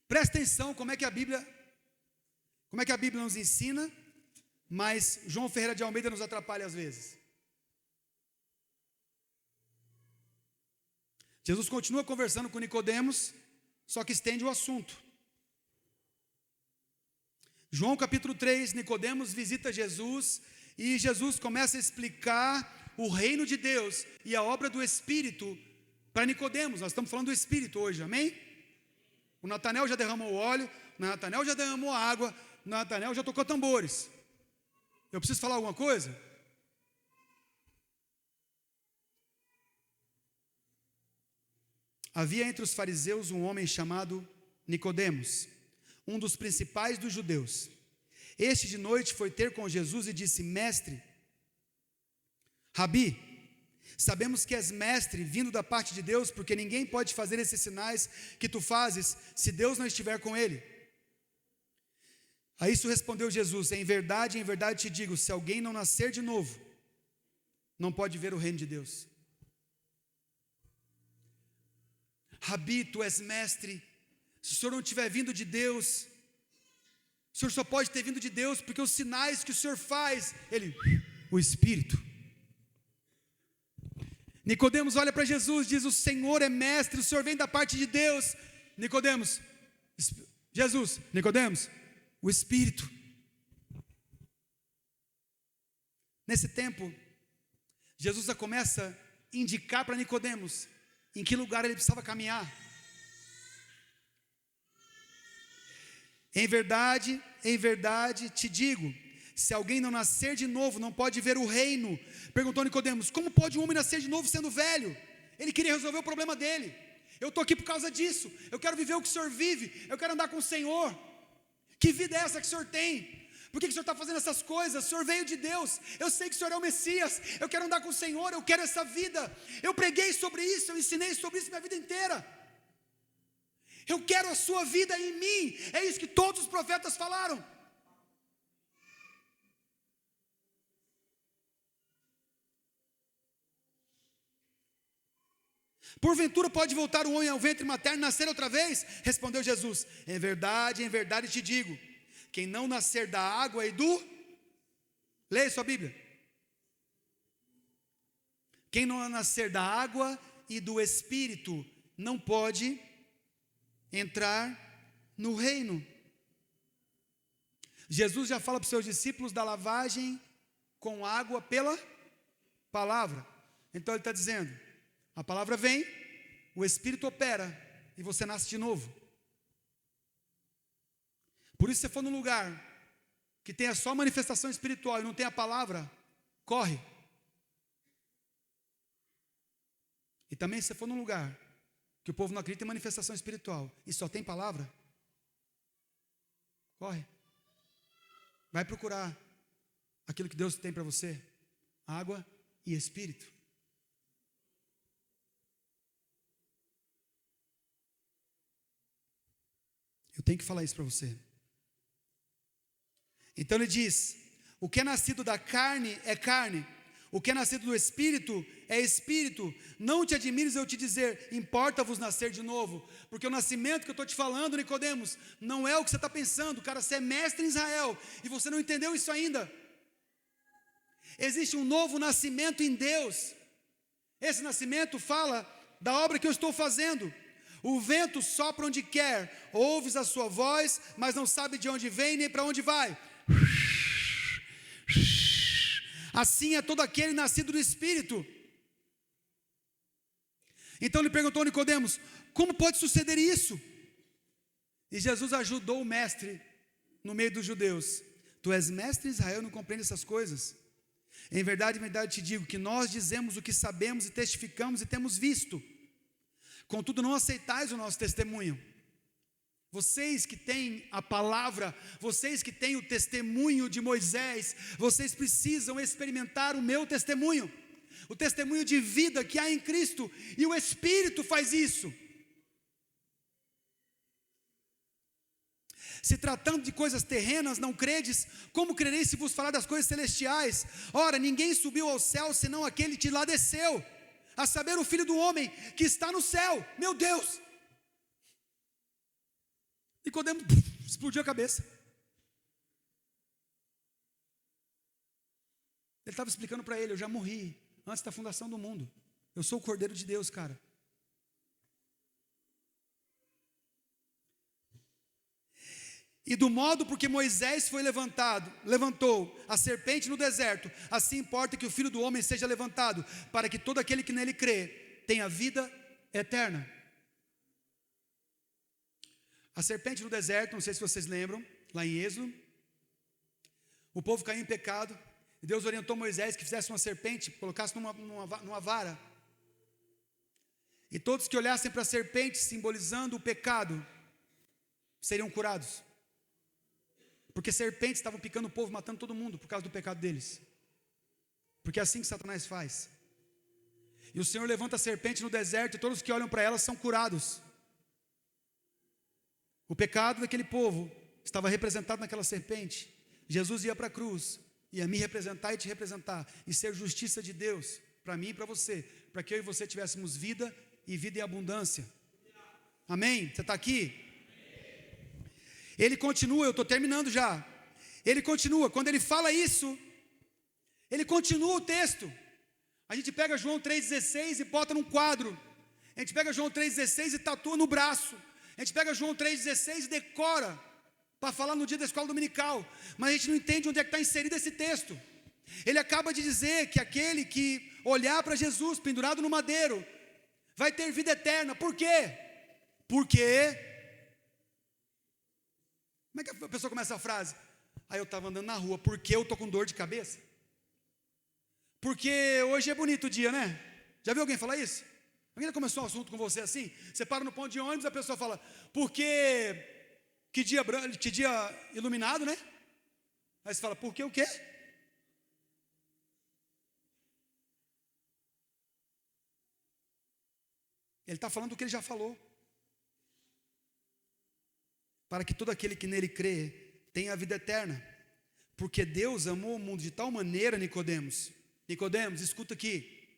S2: Presta atenção como é que a Bíblia nos ensina, mas João Ferreira de Almeida nos atrapalha às vezes. Jesus continua conversando com Nicodemos, só que estende o assunto. João capítulo 3, Nicodemos visita Jesus e Jesus começa a explicar o reino de Deus e a obra do Espírito para Nicodemos. Nós estamos falando do Espírito hoje, amém? O Natanael já derramou o óleo, o Natanael já derramou a água, o Natanael já tocou tambores. Eu preciso falar alguma coisa? Havia entre os fariseus um homem chamado Nicodemos, um dos principais dos judeus. Este de noite foi ter com Jesus e disse: Mestre, Rabi, sabemos que és mestre, vindo da parte de Deus, porque ninguém pode fazer esses sinais que tu fazes, se Deus não estiver com ele. A isso respondeu Jesus: em verdade te digo, se alguém não nascer de novo, não pode ver o reino de Deus. Rabi, tu és mestre, se o Senhor não tiver vindo de Deus, o Senhor só pode ter vindo de Deus, porque os sinais que o Senhor faz, o Espírito. Nicodemos olha para Jesus, diz: o Senhor é mestre, o Senhor vem da parte de Deus. Nicodemos, Jesus, Nicodemos, o Espírito. Nesse tempo, Jesus já começa a indicar para Nicodemos em que lugar ele precisava caminhar. Em verdade te digo, se alguém não nascer de novo, não pode ver o reino. Perguntou Nicodemos, como pode um homem nascer de novo sendo velho? Ele queria resolver o problema dele. Eu estou aqui por causa disso, eu quero viver o que o Senhor vive, eu quero andar com o Senhor. Que vida é essa que o Senhor tem? Por que o Senhor está fazendo essas coisas? O Senhor veio de Deus, eu sei que o Senhor é o Messias, eu quero andar com o Senhor, eu quero essa vida. Eu preguei sobre isso, eu ensinei sobre isso minha vida inteira. Eu quero a sua vida em mim, é isso que todos os profetas falaram. Porventura pode voltar o homem ao ventre materno e nascer outra vez? Respondeu Jesus, em verdade te digo, quem não nascer da água e do... Leia sua Bíblia. Quem não nascer da água e do Espírito não pode entrar no reino. Jesus já fala para os seus discípulos da lavagem com água pela palavra. Então ele está dizendo, a palavra vem, o Espírito opera e você nasce de novo. Por isso, se você for num lugar que tenha só manifestação espiritual e não tem a palavra, corre. E também se você for num lugar que o povo não acredita em manifestação espiritual e só tem palavra, corre. Vai procurar aquilo que Deus tem para você, água e Espírito. Eu tenho que falar isso para você. Então ele diz, o que é nascido da carne é carne, o que é nascido do Espírito é Espírito. Não te admires eu te dizer, importa-vos nascer de novo, porque o nascimento que eu estou te falando, Nicodemos, não é o que você está pensando. Cara, você é mestre em Israel, e você não entendeu isso ainda. Existe um novo nascimento em Deus. Esse nascimento fala da obra que eu estou fazendo. O vento sopra onde quer, ouves a sua voz, mas não sabe de onde vem nem para onde vai. Assim é todo aquele nascido do Espírito. Então ele perguntou a Nicodemos, como pode suceder isso? E Jesus ajudou o mestre no meio dos judeus. Tu és mestre em Israel, não compreende essas coisas? Em verdade te digo que nós dizemos o que sabemos e testificamos e temos visto. Contudo, não aceitais o nosso testemunho. Vocês que têm a palavra, vocês que têm o testemunho de Moisés, vocês precisam experimentar o meu testemunho, o testemunho de vida que há em Cristo, e o Espírito faz isso. Se tratando de coisas terrenas, não credes, como crereis se vos falar das coisas celestiais? Ora, ninguém subiu ao céu, senão aquele que lá desceu, a saber, o Filho do Homem, que está no céu. Meu Deus! Nicodemos explodiu a cabeça. Ele estava explicando para ele, eu já morri, antes da fundação do mundo. Eu sou o Cordeiro de Deus, cara. E do modo porque Moisés levantou a serpente no deserto, assim importa que o Filho do Homem seja levantado, para que todo aquele que nele crê tenha vida eterna. A serpente no deserto, não sei se vocês lembram, lá em Êxodo, o povo caiu em pecado, e Deus orientou Moisés que fizesse uma serpente, colocasse numa vara, e todos que olhassem para a serpente, simbolizando o pecado, seriam curados. Porque serpentes estavam picando o povo, matando todo mundo por causa do pecado deles. Porque é assim que Satanás faz. E o Senhor levanta a serpente no deserto, e todos que olham para ela são curados. O pecado daquele povo estava representado naquela serpente. Jesus ia para a cruz, ia me representar e te representar, e ser justiça de Deus, para mim e para você, para que eu e você tivéssemos vida, e vida em abundância. Amém? Você está aqui? Ele continua, eu estou terminando já. Ele continua, quando ele fala isso, ele continua o texto. A gente pega João 3,16 e bota num quadro. A gente pega João 3,16 e tatua no braço. A gente pega João 3,16 e decora para falar no dia da escola dominical, mas a gente não entende onde é que está inserido esse texto. Ele acaba de dizer que aquele que olhar para Jesus pendurado no madeiro vai ter vida eterna. Por quê? Porque... Como é que a pessoa começa a frase? Aí eu estava andando na rua, porque eu estou com dor de cabeça? Porque hoje é bonito o dia, né? Já viu alguém falar isso? Alguém já começou um assunto com você assim? Você para no ponto de ônibus, a pessoa fala, porque... Que dia iluminado, né? Aí você fala, por que o quê? Ele está falando do que ele já falou. Para que todo aquele que nele crê tenha a vida eterna. Porque Deus amou o mundo de tal maneira, Nicodemos. Nicodemos, escuta aqui.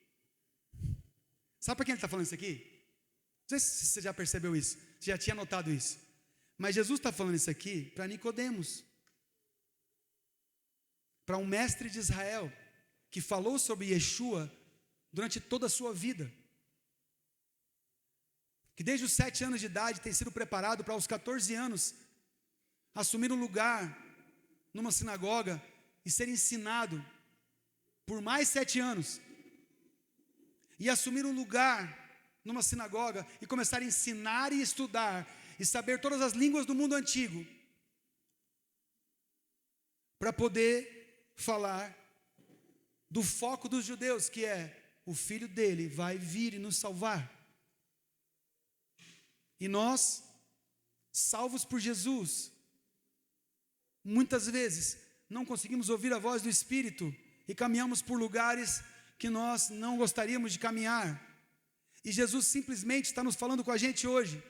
S2: Sabe para quem ele está falando isso aqui? Não sei se você já percebeu isso, se já tinha notado isso. Mas Jesus está falando isso aqui para Nicodemos, para um mestre de Israel, que falou sobre Yeshua durante toda a sua vida, que desde os 7 anos de idade tem sido preparado para aos 14 anos, assumir um lugar numa sinagoga e ser ensinado por mais 7 anos, e assumir um lugar numa sinagoga e começar a ensinar e estudar, e saber todas as línguas do mundo antigo, para poder falar do foco dos judeus, que é, o filho dele vai vir e nos salvar. E nós, salvos por Jesus, muitas vezes não conseguimos ouvir a voz do Espírito, e caminhamos por lugares que nós não gostaríamos de caminhar, e Jesus simplesmente está nos falando com a gente hoje,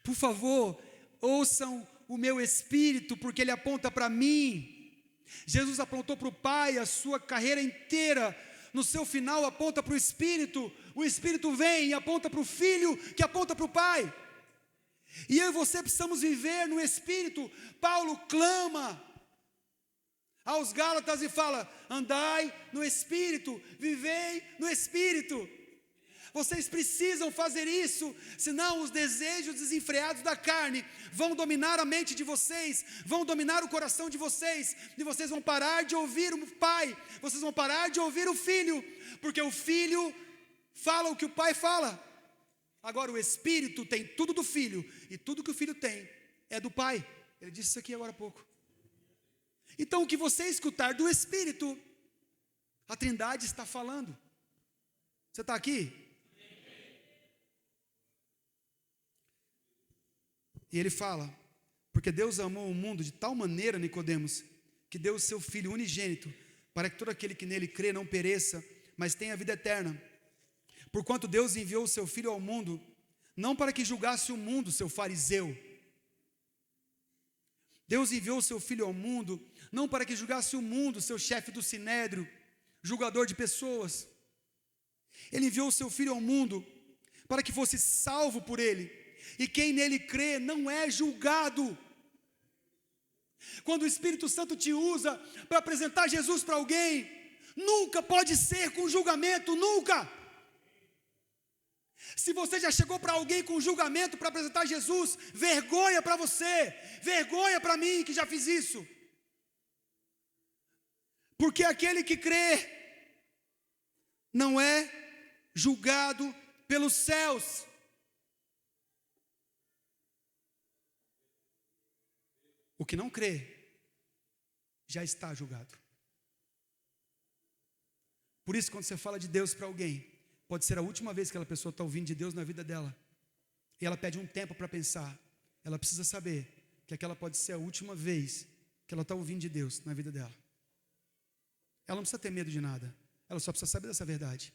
S2: por favor, ouçam o meu espírito, porque ele aponta para mim. Jesus apontou para o Pai a sua carreira inteira, no seu final aponta para o Espírito vem e aponta para o Filho, que aponta para o Pai, e eu e você precisamos viver no Espírito. Paulo clama aos Gálatas e fala, andai no Espírito, vivei no Espírito. Vocês precisam fazer isso, senão os desejos desenfreados da carne vão dominar a mente de vocês, vão dominar o coração de vocês, e vocês vão parar de ouvir o Pai, vocês vão parar de ouvir o Filho, porque o Filho fala o que o Pai fala. Agora o Espírito tem tudo do Filho, e tudo que o Filho tem é do Pai. Ele disse isso aqui agora há pouco. Então o que você escutar do Espírito, a Trindade está falando. Você está aqui? E ele fala, porque Deus amou o mundo de tal maneira, Nicodemos, que deu o seu Filho unigênito, para que todo aquele que nele crê não pereça, mas tenha vida eterna. Porquanto Deus enviou o seu Filho ao mundo, não para que julgasse o mundo, seu fariseu. Deus enviou o seu Filho ao mundo, não para que julgasse o mundo, seu chefe do sinédrio, julgador de pessoas. Ele enviou o seu Filho ao mundo, para que fosse salvo por ele. E quem nele crê não é julgado. Quando o Espírito Santo te usa para apresentar Jesus para alguém, nunca pode ser com julgamento, nunca. Se você já chegou para alguém com julgamento para apresentar Jesus, vergonha para você, vergonha para mim que já fiz isso. Porque aquele que crê não é julgado pelos céus. O que não crê, já está julgado. Por isso, quando você fala de Deus para alguém, pode ser a última vez que aquela pessoa está ouvindo de Deus na vida dela, e ela pede um tempo para pensar. Ela precisa saber que aquela pode ser a última vez que ela está ouvindo de Deus na vida dela. Ela não precisa ter medo de nada, ela só precisa saber dessa verdade.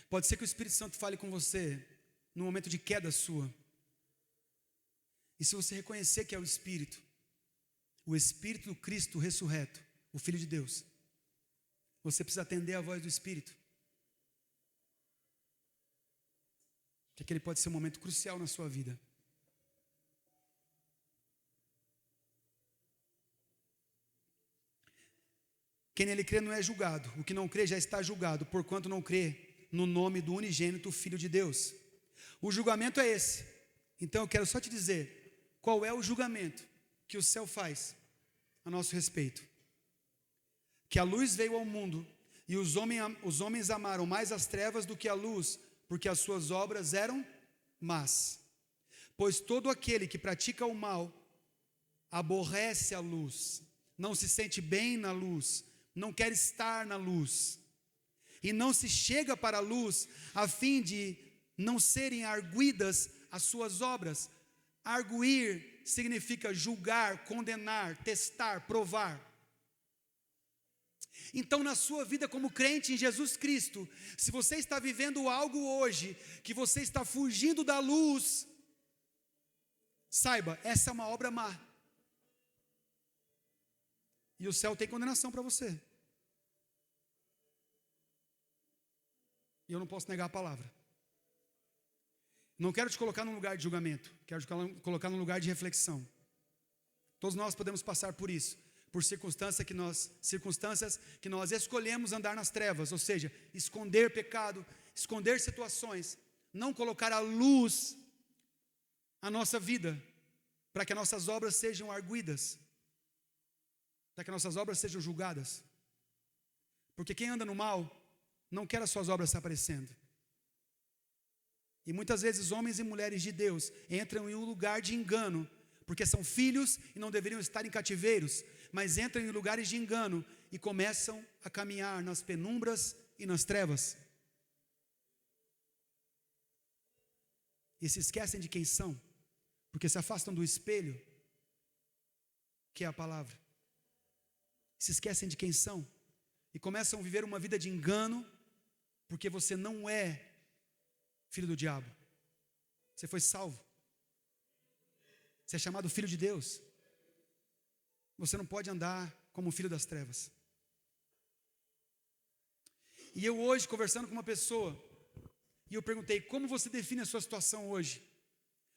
S2: Pode ser que o Espírito Santo fale com você no momento de queda sua. E se você reconhecer que é o Espírito do Cristo ressurreto, o Filho de Deus, você precisa atender a voz do Espírito. Que aquele pode ser um momento crucial na sua vida. Quem nele crê não é julgado. O que não crê já está julgado, porquanto não crê no nome do unigênito Filho de Deus. O julgamento é esse. Então eu quero só te dizer qual é o julgamento que o céu faz a nosso respeito. Que a luz veio ao mundo e os homens amaram mais as trevas do que a luz, porque as suas obras eram más. Pois todo aquele que pratica o mal aborrece a luz, não se sente bem na luz, não quer estar na luz, e não se chega para a luz, a fim de não serem arguidas as suas obras. Arguir significa julgar, condenar, testar, provar. Então, na sua vida como crente em Jesus Cristo, se você está vivendo algo hoje, que você está fugindo da luz, saiba, essa é uma obra má. E o céu tem condenação para você. E eu não posso negar a palavra. Não quero te colocar num lugar de julgamento, quero te colocar num lugar de reflexão. Todos nós podemos passar por isso, por circunstâncias que nós escolhemos andar nas trevas, ou seja, esconder pecado, esconder situações, não colocar a luz à nossa vida, para que as nossas obras sejam arguidas, para que as nossas obras sejam julgadas. Porque quem anda no mal não quer as suas obras aparecendo. E muitas vezes homens e mulheres de Deus entram em um lugar de engano, porque são filhos e não deveriam estar em cativeiros, mas entram em lugares de engano e começam a caminhar nas penumbras e nas trevas. E se esquecem de quem são, porque se afastam do espelho, que é a palavra. Se esquecem de quem são e começam a viver uma vida de engano, porque você não é filho do diabo. Você foi salvo. Você é chamado filho de Deus. Você não pode andar como filho das trevas. E eu hoje, conversando com uma pessoa, e eu perguntei, como você define a sua situação hoje?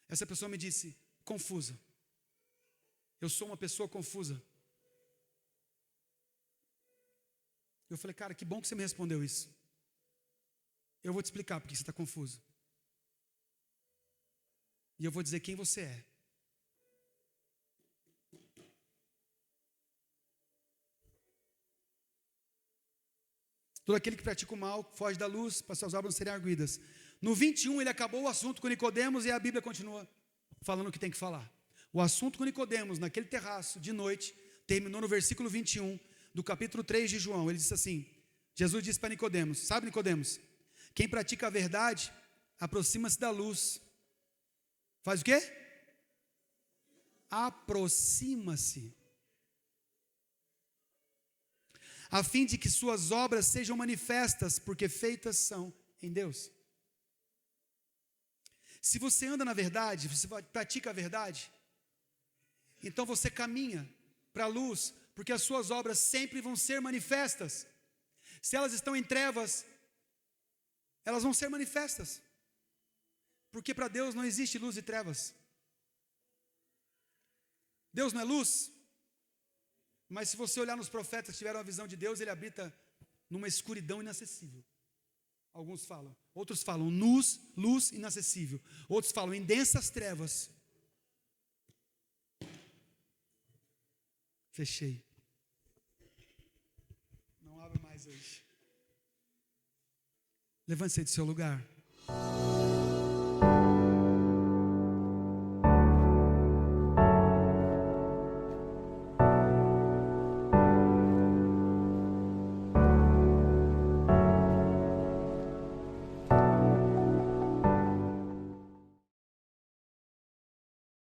S2: Essa pessoa me disse, confusa. Eu sou uma pessoa confusa. Eu falei, cara, que bom que você me respondeu isso. Eu vou te explicar porque você está confuso. E eu vou dizer quem você é. Todo aquele que pratica o mal foge da luz, para suas obras não serem arguidas. No 21 ele acabou o assunto com Nicodemos e a Bíblia continua falando o que tem que falar. O assunto com Nicodemos, naquele terraço de noite, terminou no versículo 21 do capítulo 3 de João. Ele disse assim, Jesus disse para Nicodemos, sabe Nicodemos, quem pratica a verdade, aproxima-se da luz. Faz o quê? Aproxima-se. A fim de que suas obras sejam manifestas, porque feitas são em Deus. Se você anda na verdade, você pratica a verdade, então você caminha para a luz, porque as suas obras sempre vão ser manifestas. Se elas estão em trevas, elas vão ser manifestas. Porque para Deus não existe luz e trevas. Deus não é luz. Mas se você olhar nos profetas que tiveram a visão de Deus, ele habita numa escuridão inacessível. Alguns falam. Outros falam luz inacessível. Outros falam em densas trevas. Fechei. Não abro mais hoje. Levante-se do seu lugar.